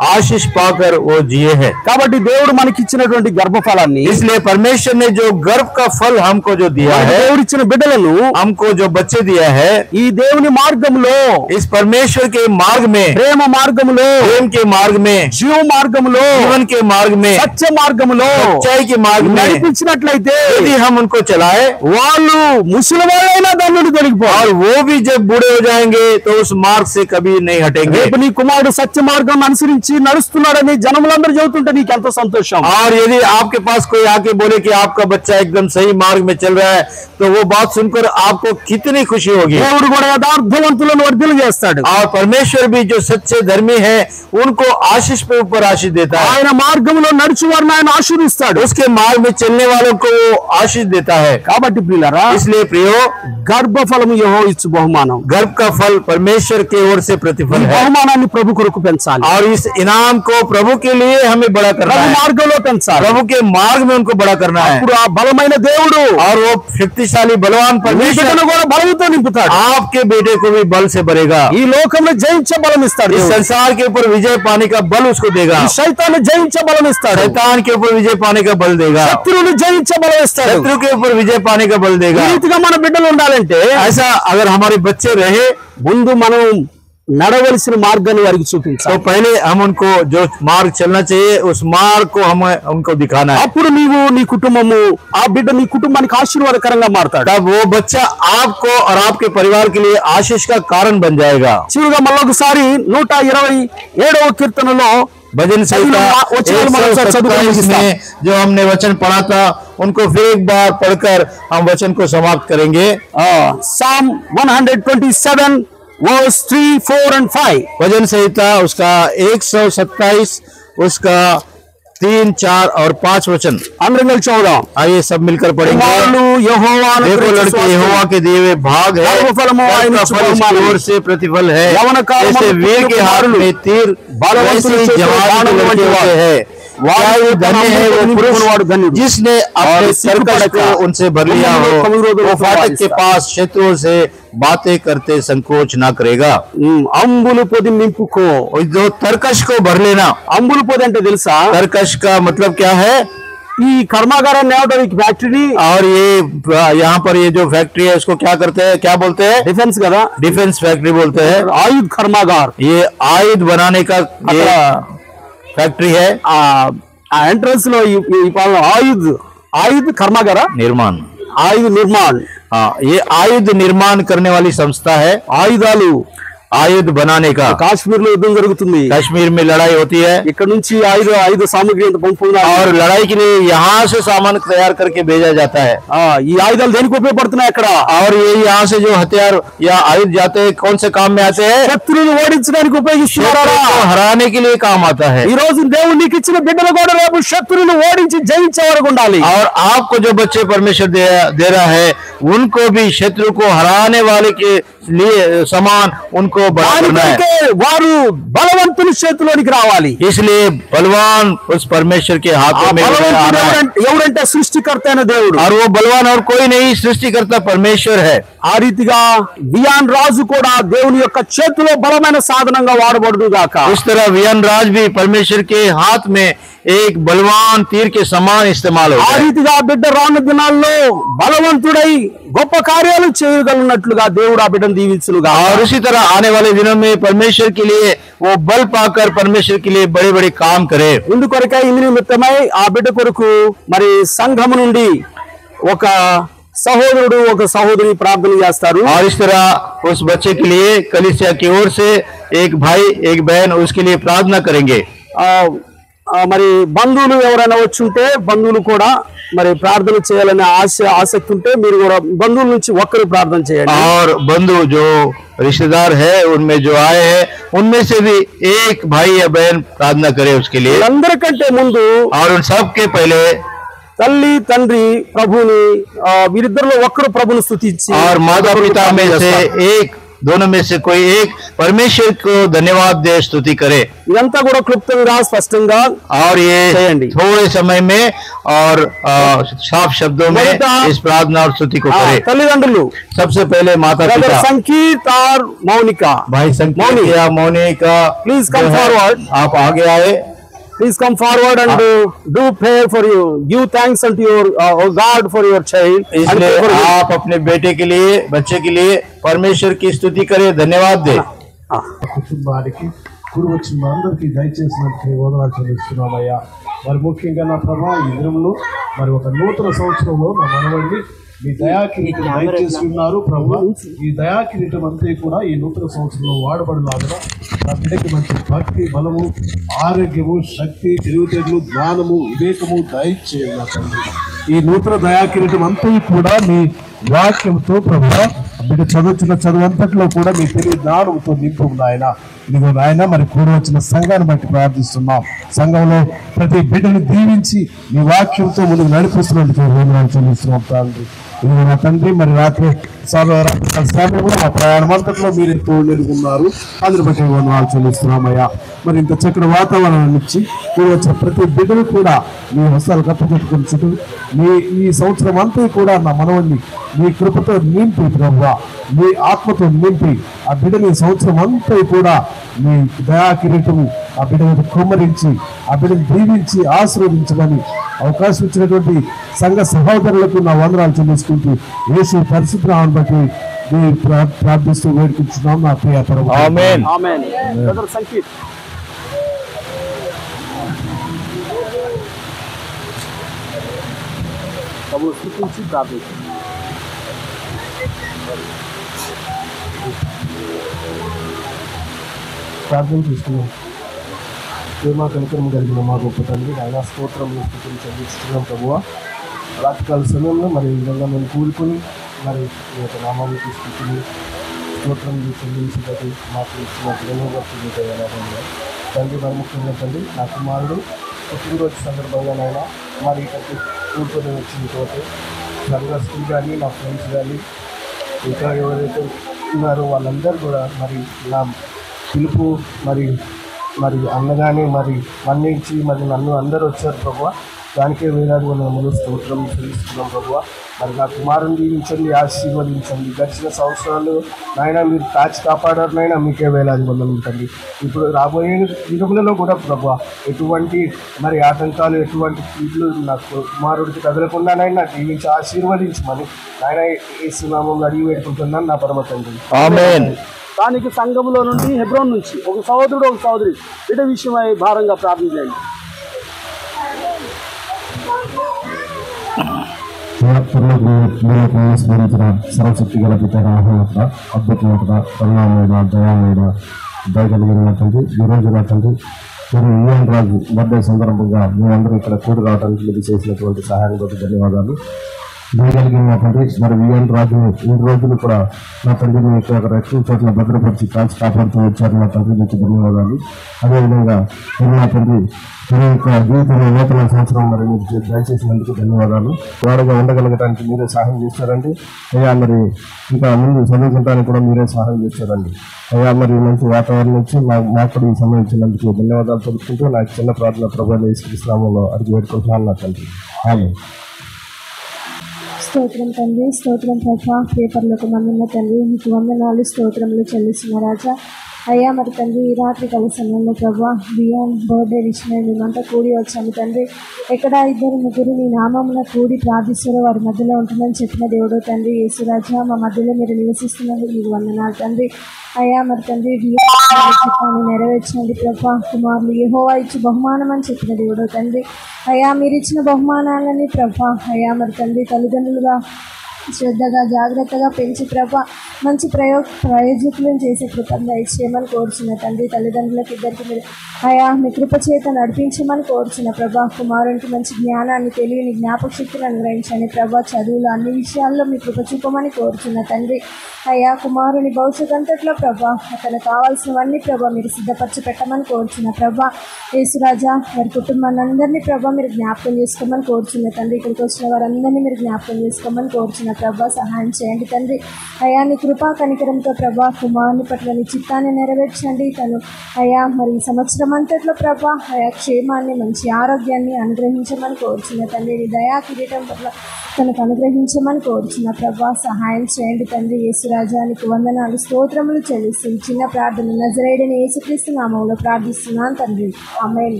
आशीष पाकर वो जिए हैं। కాబట్టి దేవుడు మనకిచ్చినటువంటి గర్భఫలాన్ని, इसलिए परमेश्वर ने जो गर्भ का फल हमको जो दिया है, దేవుడిచ్చిన బిడ్డలను हमको जो बच्चे दिया है, ఈ దేవుని మార్గంలో, इस परमेश्वर के मार्ग में, ప్రేమ మార్గములో, प्रेम के मार्ग में, జీవ మార్గములో, जीवन के मार्ग में, సత్య మార్గములో सच्चाई के मार्ग में నడిపించినట్లయితే यदि हम उनको चलाए, వాళ్ళు ముసలి వాళ్ళైనా దాని నుండి తొలగిపోవాలి. और वो भी जब बूढ़े हो जाएंगे तो उस मार्ग से कभी नहीं हटेंगे। రేపు నీ కుమారుడు సత్య మార్గం అనుసరించి నడుస్తున్నాడని జనములందరూ చెబుతుంటే నీకు ఎంతో సంతోషం. और यदि आपके पास कोई आके बोले कि आपका बच्चा एकदम सही मार्ग में चल रहा है तो वो बात सुनकर आपको कितनी खुशी होगी। దేవుడు కూడా యథార్థవంతులను వర్ధిల్ల చేస్తాడు. और परमेश्वर भी जो सच्चे धर्मी है उनको आशीष पे ऊपर आशीष देता है। ఆయన మార్గంలో నడుచు వారిని ఆయన ఆశీర్వదిస్తాడు. उसके मार्ग में चलने वालों को वो आशीष देता है। కాబట్టి ప్రియులారా, इसलिए प्रियो, గర్భఫలము యెహోవా ఇచ్చు బహుమానం. गर्भ का फल परमेश्वर की ओर से ఈ प्रतिफल है, బహుమానాన్ని ప్రభు కొరకు పెంచాలి. और इस इनाम को प्रभु के लिए हमें बड़ा करना ప్రభు है। మార్గంలో పెంచాలి. प्रभु के मार्ग में उनको बड़ा करना है। అప్పుడు ఆ బలమైన దేవుడు और वो शक्तिशाली बलवान నీ परमेश्वर బిడ్డను కూడా బలముతో నింపుతాడు. आपके बेटे को भी बल से भरेगा। ఈ లోకంలో జయించే బలం ఇస్తాడు. इस संसार के ऊपर विजय पाने का बल उसको देगा। ఈ శైతాన్ని జయించే బలం ఇస్తాడు. शैतान के ऊपर विजय पाने का बल देगा। శత్రువుని జయించే బలం ఇస్తాడు. शत्रु के ऊपर विजय पाने का बल ఈ देगा। రీతిగా మన బిడ్డలు ఉండాలంటే ऐसा अगर हमारे बच्चे रहे ముందు మనం నడవలసిన మార్గాన్ని వారికి तो చూపించాలి. पहले हम उनको जो मार्ग चलना चाहिए उस मार्ग को हमें उनको दिखाना है। అప్పుడు నీవు నీ కుటుంబము ఆ బిడ్డ నీ కుటుంబానికి ఆశీర్వాదకరంగా మారతాడు. तब वो बच्चा आपको और आपके परिवार के लिए आशीष का कारण बन जाएगा। చివరిగా మళ్ళొకసారి 127వ కీర్తనలో भजन संहिता 127 में जो हमने वचन पढ़ा था उनको फिर एक बार पढ़कर हम वचन को समाप्त करेंगे। Psalm 127 verse 3, 4 and 5. भजन संहिता उसका 127 उसका 3, 4 और 5 वचन అందరం కలిసి చదువుదాం. आइए सब मिलकर पढ़ेंगे। కుమారులు యెహోవాను देखो लड़के यहोवा के दिए हुए भाग है, గర్భఫలము ఆయన उसका ఇచ్చు फल उसकी బహుమానం. ओर से प्रतिफल है। యవన కాలమున जैसे वीर के हाथ కుమారులు में तीर, బలవంతులు वैसे ही చేసే जवान బాణము के వంటి लड़के వాడు. होते हैं। क्या ये धन्य है वो पुरुष जिसने अपने तरकश को उनसे भर लिया हो। वो फाटक के पास शत्रुओं से बातें करते संकोच ना करेगा। అంబులు పొది నింపుకో. और जो तरकश को भर लेना, అంబులు పొది అంటే తెలుసా? तरकश का मतलब क्या है? ఈ కర్మాగారాన్ని ఏమంటారు? ఫ్యాక్టరీ. और ये यहाँ पर ये जो फैक्ट्री है उसको क्या करते हैं, क्या बोलते हैं? డిఫెన్స్ కదా, डिफेंस फैक्ट्री बोलते हैं। ఆయుధ కర్మాగార్. ये आयुध बनाने का ये फैक्ट्री है। ఆ ఎంట్రన్స్ లో ఈ పాలన ఆయుధ కర్మాగార, निर्माण, ఆయుధ నిర్మాణ్. हाँ, ये आयुध निर्माण करने वाली संस्था है। ఆయుధాలు आयुध बनाने का। కాశ్మీర్ లో యుద్ధం జరుగుతుంది, कश्मीर में लड़ाई होती है, ఇక్కడ నుంచి ఆయుధ సామగ్రి అంతా పంపుతున్నారు, और लड़ाई के लिए यहाँ से सामान तैयार करके भेजा जाता है। ఈ ఆయుధాలు దేనికి ఉపయోగపడుతున్నాయి అక్కడ? और ये यहाँ से जो हथियार या आयुध जाते हैं कौन से काम में आते हैं? శత్రువును ఓడించడానికి ఉపయోగిస్తున్నారు, हराने के लिए काम आता है। ఈ రోజు దేవుడు నీకు ఇచ్చిన బిడ్డలు కూడా రేపు శత్రువును ఓడించి జయించే వరకు ఉండాలి। और आपको जो बच्चे परमेश्वर दे रहा है उनको भी शत्रु को हराने वाले के लिए समान उनको बड़ा करना है। వారు బలవంతుని చేతిలోనికి రావాలి। इसलिए बलवान उस परमेश्वर के हाथों में आना है। ఎవరంటే సృష్టికర్త అయిన దేవుడు, और वो बलवान और कोई नहीं, सृष्टिकर्ता परमेश्वर है। ఆ రీతిగా వియాన్ రాజు కూడా దేవుని యొక్క చేతిలో బలమైన సాధనంగా వాడబడును గాక। उस तरह वियन राज भी परमेश्वर के हाथ में एक बलवान तीर के समान इस्तेमाल होता ఆ है। రీతిగా బిడ్డ రాను దినాల్లో బలవంతుడై గొప్ప కార్యాలు చేయగలిగినట్లుగా దేవుడు ఆ బిడ్డను దీవించునుగా। और इसी तरह आने वाले दिनों में परमेश्वर के लिए वो बल पाकर परमेश्वर के लिए बड़े बड़े काम करे। ఇందుకొరకై ఇందు నిమిత్తమై ఆ బిడ్డ కొరకు మరి సంఘము నుండి ఒక సహోదరుడు ఒక సహోదరి ప్రార్థన చేస్తారు। और इस तरह उस बच्चे के लिए कलीसिया की ओर से एक भाई एक बहन उसके लिए प्रार्थना करेंगे। మరి బంధువులు ఎవరైనా వచ్చి ఉంటే బంధువులు కూడా మరి ప్రార్థన చేయాలనే ఆసక్తి ఉంటే మీరు కూడా బంధువుల నుంచి ఒక్కరు ప్రార్థన చేయండి। और बंधु जो रिश्तेदार है उनमें जो आए हैं उनमें से भी एक भाई या बहन प्रार्थना करे उसके लिए। అందరికంటే ముందు और उन सब के पहले తల్లి తండ్రి ప్రభుని వీరిద్దరిలో ఒక్కరు ప్రభుని స్తుతించి और माता पिता में से एक दोनों में से कोई एक परमेश्वर को धन्यवाद दे स्तुति करे। ఇదంతా కూడా క్లుప్తంగా స్పష్టంగా और ये చేయండి। थोड़े समय में और साफ शब्दों में इस प्रार्थना और स्तुति को करे। తల్లిదండ్రులు सबसे पहले माता पिता, संकीर्त और मौनिका, भाई संकीर्त या मौनिका, प्लीज कम फॉरवर्ड, आप आगे आए। Please come forward and do prayer for you. Give thanks unto your God for your child. इसलिए आप अपने बेटे के लिए बच्चे के लिए परमेश्वर की स्तुति करें, धन्यवाद दें। కుటుంబానికి గురు వచ్చిన అందరికీ దయచేసినట్టు వందనాలు చెల్లిస్తున్నామయ్యా। మరి ముఖ్యంగా నా ప్రభా ఈ దినంలో మరి ఒక నూతన సంవత్సరంలో నా మనవడిని మీ దయాకిరీటం దయచేసి ఉన్నారు ప్రభు। ఈ దయాకిరీటం అంతా కూడా ఈ నూతన సంవత్సరంలో వాడబడలాగా నా బిడ్డకి మంచి భక్తి బలము ఆరోగ్యము శక్తి తెలివితేటలు జ్ఞానము వివేకము దయచేయండి। ఈ నూతన దయాకిరీటం అంతా కూడా మీ వాక్యంతో ప్రభు బిడ్డ చదువుతున్న చదువంతట్లో కూడా మీ తెలివి జ్ఞానంతో నింపు నాయన। ఇదిగో నాయన మరి కూడి వచ్చిన సంఘాన్ని బట్టి ప్రార్థిస్తున్నాం, సంఘంలో ప్రతి బిడ్డను దీవించి మీ వాక్యంతో ముందుకు నడిపిస్తున్నందుకు వందనాలు చెల్లిస్తున్నాం తండ్రి। ఇదిగో నా తండ్రి మరి రాత్రి సమయం కూడా మా ప్రయాణం అంతట్లో మీరు తోడున్నారు, అందుని బట్టి వందనాలు చెల్లిస్తున్నామయ్యా। మరి ఇంత చక్కటి వాతావరణం ఇచ్చి కూడి వచ్చిన ప్రతి బిడ్డను కూడా మీ హస్తాలు కప్పచెట్టుకుని చుట్టూ మీ ఈ సంవత్సరం అంతా కూడా నా మనవడిని మీ కృపతో నింపి ప్రభువా, మీ ఆత్మతో నింపి ఆ బిడ్డని సంవత్సరం అంతా కూడా మీ దయాకిరీటము ఆ బిడ్డ మీద కుమ్మరించి ఆ బిడ్డను దీవించి ఆశీర్వదించమని అవకాశం ఇచ్చినటువంటి సంఘ సహోదరులకు నా వందనాలు చెల్లించుకుంటూ యేసు పరిశుద్ధ నామమును బట్టి ప్రార్థిస్తూ వేడుకుంటున్నాం నా ప్రియ ప్రభువా। ఆమేన్ ఆమేన్। బ్రదర్ సంకీర్త్ ప్రభు స్తుతించి ప్రార్థించండి। ప్రార్థన చేసుకున్నాం। ప్రేమ కనికరం కలిగిన మా గొప్ప తండ్రి ఆయన స్తోత్రం స్థుతులు చెల్లిస్తున్నాం ప్రభువా। రాత్రికాల సమయంలో మరి ఈ విధంగా మేము కూడుకొని మరి ఈ యొక్క నామానికి స్థుతిని స్తోత్రం చెల్లించబట్టి మాకు ఇచ్చిన ధన్యవాదాలు తండ్రి। మరి ముఖ్యంగా తండ్రి నా కుమారుడు పుట్టినరోజు సందర్భంగా నాయన మరి ఇక్కడికి కూడుకొని వచ్చిన తోటి సంఘస్థులు కానీ నా ఫ్రెండ్స్ కానీ ఇంకా ఎవరైతే ఉన్నారో వాళ్ళందరూ కూడా మరి నా పిలుపు మరి అన్నగానే మరి మన్నించి మరి నన్ను అందరూ వచ్చారు ప్రభువా। దానికే వేలాది వందనములు స్తోత్రం చెల్లిస్తున్నాం ప్రభువా। మరి నా కుమారుని దీవించండి, ఆశీర్వదించండి। గడిచిన సంవత్సరాలు నాయన మీరు కాచి కాపాడారు నాయన, మీకే వేలాది వందనములు తండ్రి। ఇప్పుడు రాబోయే దినములలో కూడా ప్రభువా ఎటువంటి మరి ఆటంకాలు ఎటువంటి కీడులు నా కుమారుడికి తగలకుండానైనా దీవించి ఆశీర్వదించమని నాయన యేసు నామములో అడిగి వేడుకుంటున్నాను నా పరమ తండ్రి। ఆమేన్। దానికి సంఘములో నుండి హెబ్రోన్ నుంచి ఒక సహోదరుడు ఒక సహోదరి బిడ్డ విషయమై భారంగా ప్రార్థించండి। స్మరించిన సర్వశక్తి గల పిత రాహుల అద్భుతమైన కరుణామయుడ దయామయుడ దయగలిగినటువంటి ఈరోజు తండ్రి మీరు ఈఎన్ రాజు బర్త్డే సందర్భంగా మేమందరూ ఇక్కడ కూడి రావడానికి మీరు చేసినటువంటి సహాయం బట్టి ధన్యవాదాలు. దయగలిగినటువంటి మరి ఈఎన్ రాజు 3 రోజులు కూడా నా తండ్రి మీ యొక్క రక్షణ చోట్ల భద్రపరిచి కాల్చి కాపాడుతూ వచ్చారు. నా తండ్రి మీకు ధన్యవాదాలు. అదేవిధంగా మీరు నా తండ్రి మీ యొక్క జీవితంలో నూతన సంవత్సరం మరి మీరు దయచేసినందుకు ధన్యవాదాలు. వాడుగా ఉండగలగడానికి మీరే సహాయం చేశారండి అయ్యా. మరి ఇంకా ముందు చదువుకుంటానికి కూడా మీరే సహాయం చేశారండి అయ్యా. మరి మంచి వాతావరణం ఇచ్చి మాకు కూడా ఈ సమయం ఇచ్చినందుకు ధన్యవాదాలు తెలుపుకుంటూ నాకు చిన్న ప్రార్థన ప్రభు యేసుక్రీస్తు నామములో అడిగి పెట్టుకుంటున్నాను నా తండ్రి. ఆమేన్. స్తోత్రం తండ్రి, స్తోత్రం ప్రభా. పేపర్లకు మమ్మల్ని తండ్రి మీకు వందనాలు స్తోత్రములు చెల్లిస్తున్న రాజా అయ్యా. మరి తండ్రి ఈ రాత్రి కాల సమయంలో ప్రభా బియాన్ బర్త్డే విష్ మేమంతా కూడి వచ్చాము తండ్రి. ఎక్కడ 2-3 నీ నామమున కూడి ప్రార్థిస్తారో వారి మధ్యలో ఉంటుందని చెప్పిన దేవుడు తండ్రి యేసురాజా. మా మధ్యలో మీరు నివసిస్తున్నందుకు మీకు వందనాలు తండ్రి అయ్యా. మరి తండ్రి చిత్తాన్ని నెరవేర్చండి ప్రభా. కుమారులు యెహోవా ఇచ్చి బహుమానం అని చెప్పిన దేవుడు తండ్రి అయ్యా. మీరు ఇచ్చిన బహుమానాలని ప్రభా అయ్యా మరి తండ్రి తల్లిదండ్రులుగా శ్రద్ధగా జాగ్రత్తగా పెంచి ప్రభా మంచి ప్రయోజకులను చేసే కృపను దయచేయమని కోరుచున్న తండ్రి. తల్లిదండ్రులకు ఇద్దరికి మీరు అయా మీ కృప చేత నడిపించమని కోరుచున్న ప్రభా. కుమారునికి మంచి జ్ఞానాన్ని తెలియని జ్ఞాపక శక్తిని అనుగ్రహించండి ప్రభా. చదువులు అన్ని విషయాల్లో మీ కృప చూపమని కోరుచున్న తండ్రి అయ్యా. కుమారుని భవిష్యత్ అంతట్లో ప్రభా అతను కావాల్సినవన్నీ ప్రభా మీరు సిద్ధపరచి పెట్టమని కోరుచున్న ప్రభా. యేసురాజా వారి కుటుంబాన్ని అందరినీ ప్రభా మీరు జ్ఞాపకం చేసుకోమని కోరుచున్న తండ్రి. ఇక్కడికి వచ్చిన వారందరినీ మీరు జ్ఞాపకం చేసుకోమని కోరుచున్న ప్రభా. సహాయం చేయండి తండ్రి అయ్యా. నీ కృపా కనికరంతో ప్రభా కుమారుని పట్ల నీ చిత్తాన్ని నెరవేర్చండి. తను అయ్యా మరి ఈ సంవత్సరం అంతట్లో ప్రభా అయా క్షేమాన్ని మంచి ఆరోగ్యాన్ని అనుగ్రహించమని కోరుచున్న తండ్రి. నీ దయా కిరీటం పట్ల తనకు అనుగ్రహించమని కోరుచున్న ప్రభా. సహాయం చేయండి తండ్రి. యేసురాజానికి వందనాలు స్తోత్రములు చెల్లిస్తూ చిన్న ప్రార్థన నజరేయుడైన యేసుక్రీస్తు నామములో ప్రార్థిస్తున్నాను తండ్రి. ఆమేన్.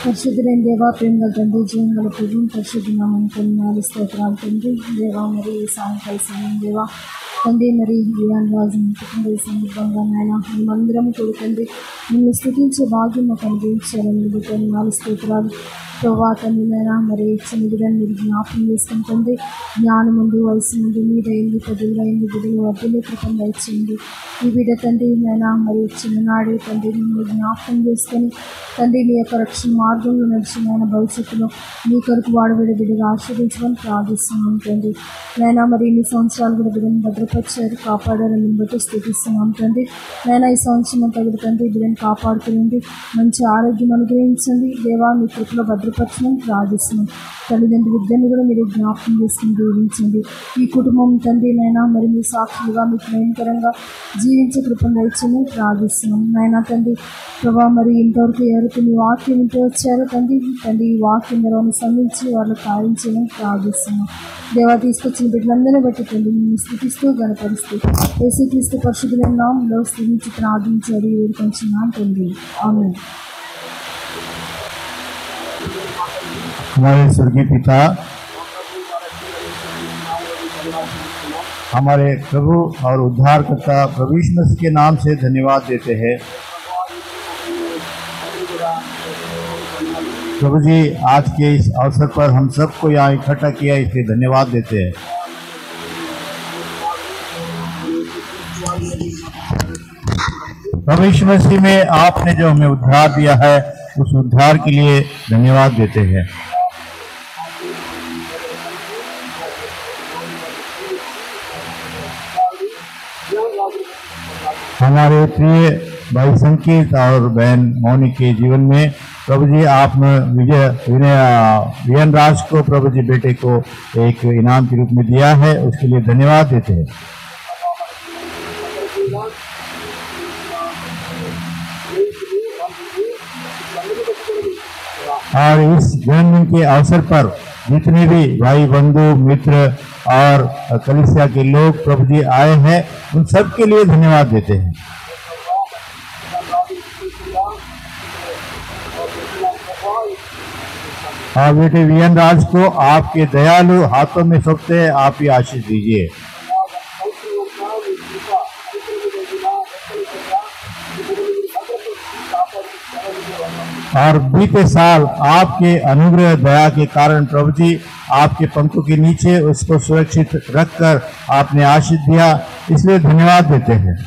పరిశుద్ధులైన దేవా, ప్రేమగల తండ్రి, జీవనగల ప్రభు, పరిశుద్ధ నామమున వందనాలు స్తోత్రాలు తండ్రి. దేవా మరి ఈ సాయంకాల సమయం దేవా తండ్రి మరి బియాన్ రాజు కుటుంబ సందర్భంగా నాయన మేమందరం కూడా తండ్రి నిన్ను స్థుతించే భాగ్యం మాకు అనుగ్రహించారని వందనాలు స్తోత్రాలు ప్రభా. తండ్రి నాయన మరి చిన్న బిడ్డను మీరు జ్ఞాపకం చేసుకుంటుంది. జ్ఞానం ముందు వయసు ముందు మీరైంది పెద్దలు అయింది బిడ్డలు వడ్డీలే కృపను దయచేయండి. ఈ బిడ్డ తండ్రి నాయన మరి చిన్ననాడే తండ్రి నిన్ను జ్ఞాపకం చేసుకొని తండ్రి నీ యొక్క రక్షణ మార్గంలో నడిచిన ఆయన భవిష్యత్తులో నీ కొరకు వాడబడే బిడ్డగా ఆశీర్వించమని ప్రార్థిస్తున్నాం తండ్రి. నాయన మరి ఇన్ని సంవత్సరాలు కూడా బిడ్డను భద్రపరిచారు, కాపాడారని బట్టి స్థుతిస్తున్నాం తండ్రి. నాయన ఈ సంవత్సరం అంతా కూడా తండ్రి బిడ్డను కాపాడుతుంది, మంచి ఆరోగ్యం అనుగ్రహించండి దేవా. మీ కృపలో భద్రపరచమని ప్రార్థిస్తున్నాం. తల్లిదండ్రుల విద్యను కూడా మీరు జ్ఞాపకం చేసుకుని దీవించండి. ఈ కుటుంబం తండ్రి నాయన మరి మీ సాక్షులుగా మీకు ప్రేమకరంగా జీవించే కృపను దయచేయమని ప్రార్థిస్తున్నాం. నాయన తండ్రి ప్రభా మరి ఇంతవరకు ఎవరికి మీ వాక్యం ఇంటి వచ్చారో తండ్రి ఈ వాక్యం ద్వారా సంధించి వాళ్ళు కార్యం చేయమని ప్రార్థిస్తున్నాం. దేవా తీసుకొచ్చిన బిడ్డలందరినీ బట్టి తండ్రి మేము స్థుతిస్తూ గణపరుస్తూ యేసుక్రీస్తు పరిశుద్ధులైన నామములో స్తుతించి ప్రార్థించి అడిగి వేడుకొంచున్నాం తండ్రి. ఆమేన్. हमारे स्वर्गीय पिता, हमारे प्रभु और उद्धारकर्ता प्रभु यीशु मसीह के नाम से धन्यवाद देते हैं। प्रभु जी आज के इस अवसर पर हम सबको यहाँ इकट्ठा किया इसलिए धन्यवाद देते हैं। प्रभु यीशु मसीह में आपने जो हमें उद्धार दिया है उस उद्धार के लिए धन्यवाद देते हैं। हमारे प्रिय भाई संकेत और बहन मौनी के जीवन में प्रभु जी आपने विजयन राज को प्रभु जी बेटे को एक इनाम के रूप में दिया है, उसके लिए धन्यवाद देते हैं। और इस जन्मदिन के अवसर पर जितने भी भाई बंधु मित्र और कलीसिया के लोग प्रभु जी आए हैं उन सब के लिए धन्यवाद देते हैं। और बेटे वीएन राज को आपके दयालु हाथों में सौंपते आप ही आशीष दीजिए। और बीते साल आपके अनुग्रह दया के कारण प्रभु जी आपके पंखों के नीचे उसको सुरक्षित रखकर आपने आशीष दिया, इसलिए धन्यवाद देते हैं।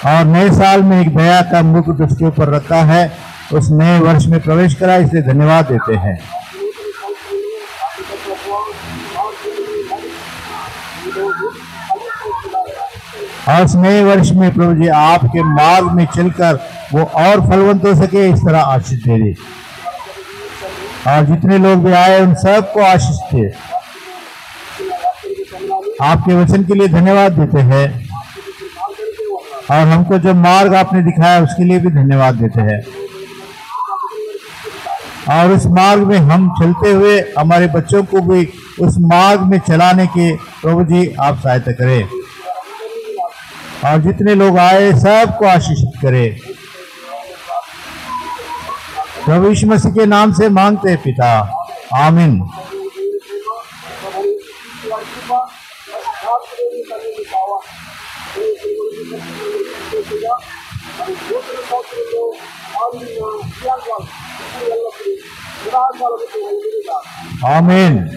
और नए साल में एक दया का मुकुट उसके ऊपर रखा है, उस नए वर्ष में प्रवेश करा, इसलिए धन्यवाद देते हैं। और इस नए वर्ष में प्रभु जी आपके मार्ग में चलकर वो और फलवंत हो सके, इस तरह आशीष दे दे। और जितने लोग भी आए उन सबको आशीष दे। आपके वचन के लिए धन्यवाद देते हैं और हमको जो मार्ग आपने दिखाया उसके लिए भी धन्यवाद देते हैं। और उस मार्ग में हम चलते हुए हमारे बच्चों को भी उस मार्ग में चलाने के प्रभु जी आप सहायता करें। और जितने लोग आए सबको आशीषित करें। प्रभु यीशु मसीह के नाम से मांगते हैं पिता, आमीन। आमीन।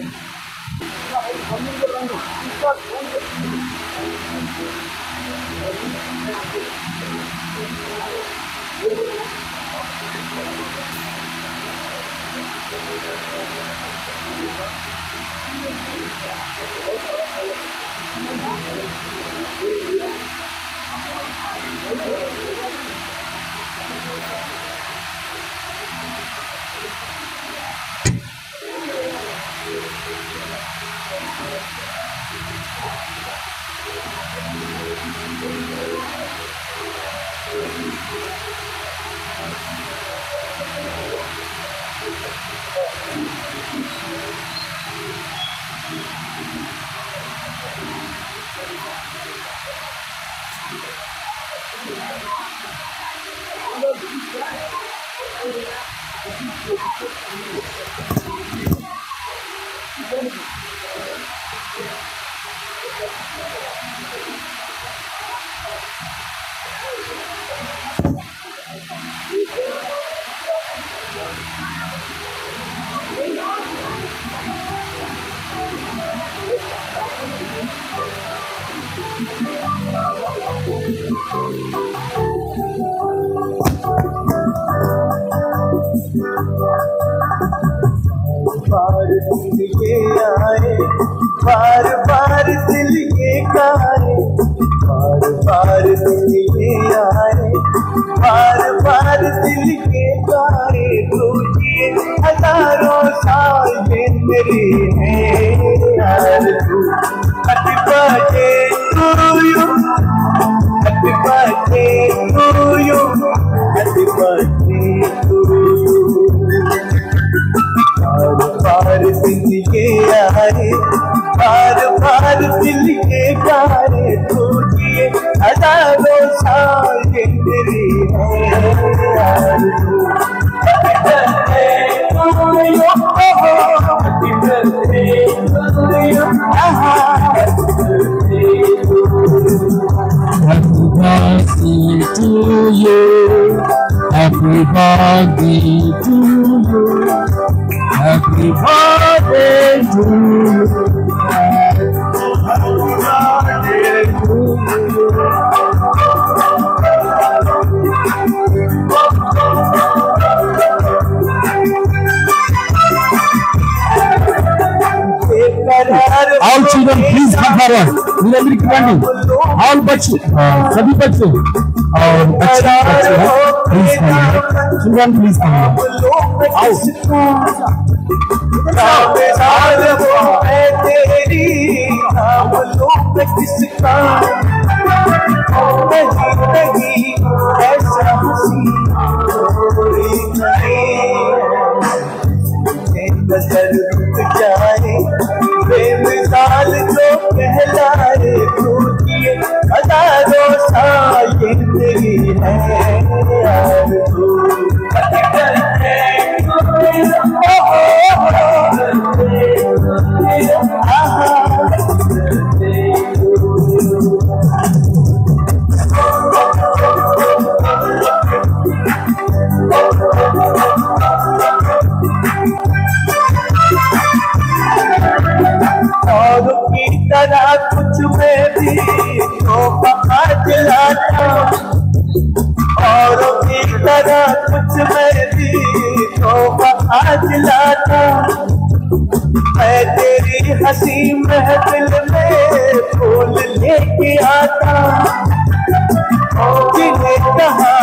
बार बार दिल ये गाए, बार बार दिल ये आए, बार बार दिल ये गाए। तुझे हजारों साल ये मेरी है आरज़ू। Happy birthday to you, happy birthday to you, happy birthday to you. बार बार दिल ये आए, बार बार दिल के गाए। तुझे हजारों साल ये मेरी है आरज़ू। Happy birthday to you, happy birthday to you, happy birthday to you, happy birthday to you, happy birthday to you. All children, please come forward. धीरे-धीरे कीजिए। All बच्चे, सभी बच्चे और बच्चे please come. Children, please come. नजर रुक जाए, बेमिसाल जो कहलाए। तुझे हजारों साल ये तेरी है कुछ में भी तोहफा आज लाता, औरों की तरह कुछ में भी तोहफा आज लाता। मैं तेरी हंसी महफिल में फूल लेके आता, जिन्हें कहा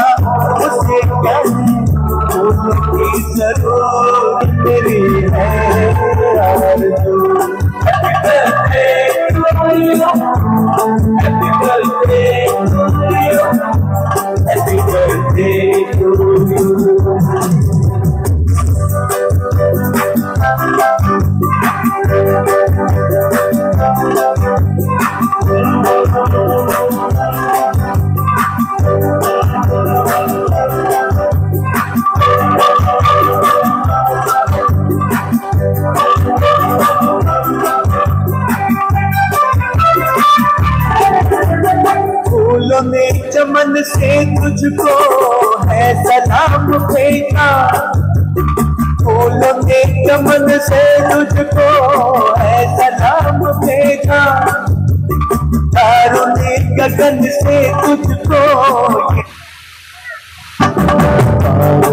उसे क्या फूल की जरूरत मेरी है आरज़ू। Happy birthday to you. Happy birthday to you. फूलों ने चमन से तुझको है सलाम भेजा, फूलों ने चमन से तुझको है सलाम भेजा। तारों ने गगन से तुझको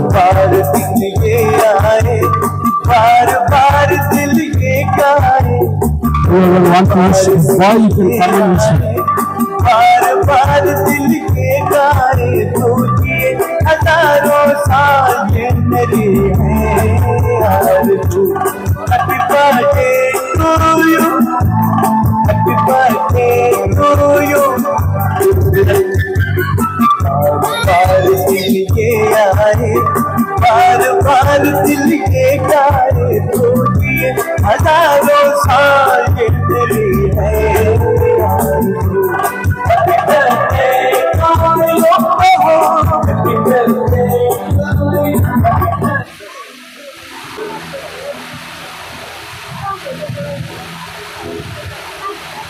बार बार दिल ये आए, बार बार दिल ये गाए। बार बार दिल के गाए तुझे हजारों साल ये मेरी है आरज़ू। Happy birthday to you, happy birthday to you. बार दिल के आए, बार बार दिल के गाए तुझे हजारों साल ये मेरी है आरज़ू।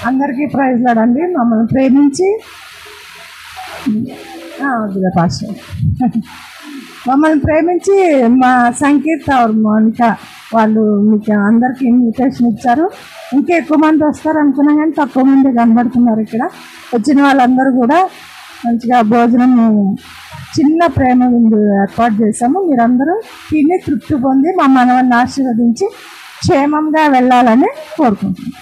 అందరికీ ప్రైజ్ లాడండి. మమ్మల్ని ప్రేమించి మమ్మల్ని ప్రేమించి మా సంకీర్త మౌనిక వాళ్ళు మీకు అందరికీ ఇన్విటేషన్ ఇచ్చారు. ఇంకా ఎక్కువ మంది వస్తారు అనుకున్నా కానీ తక్కువ మంది కనబడుతున్నారు. ఇక్కడ వచ్చిన వాళ్ళందరూ కూడా మంచిగా భోజనం చిన్న ప్రేమ విందు ఏర్పాటు చేశాము. మీరందరూ తిని తృప్తి పొంది మా మనవన్ని ఆశీర్వదించి క్షేమంగా వెళ్ళాలని కోరుకుంటున్నాం.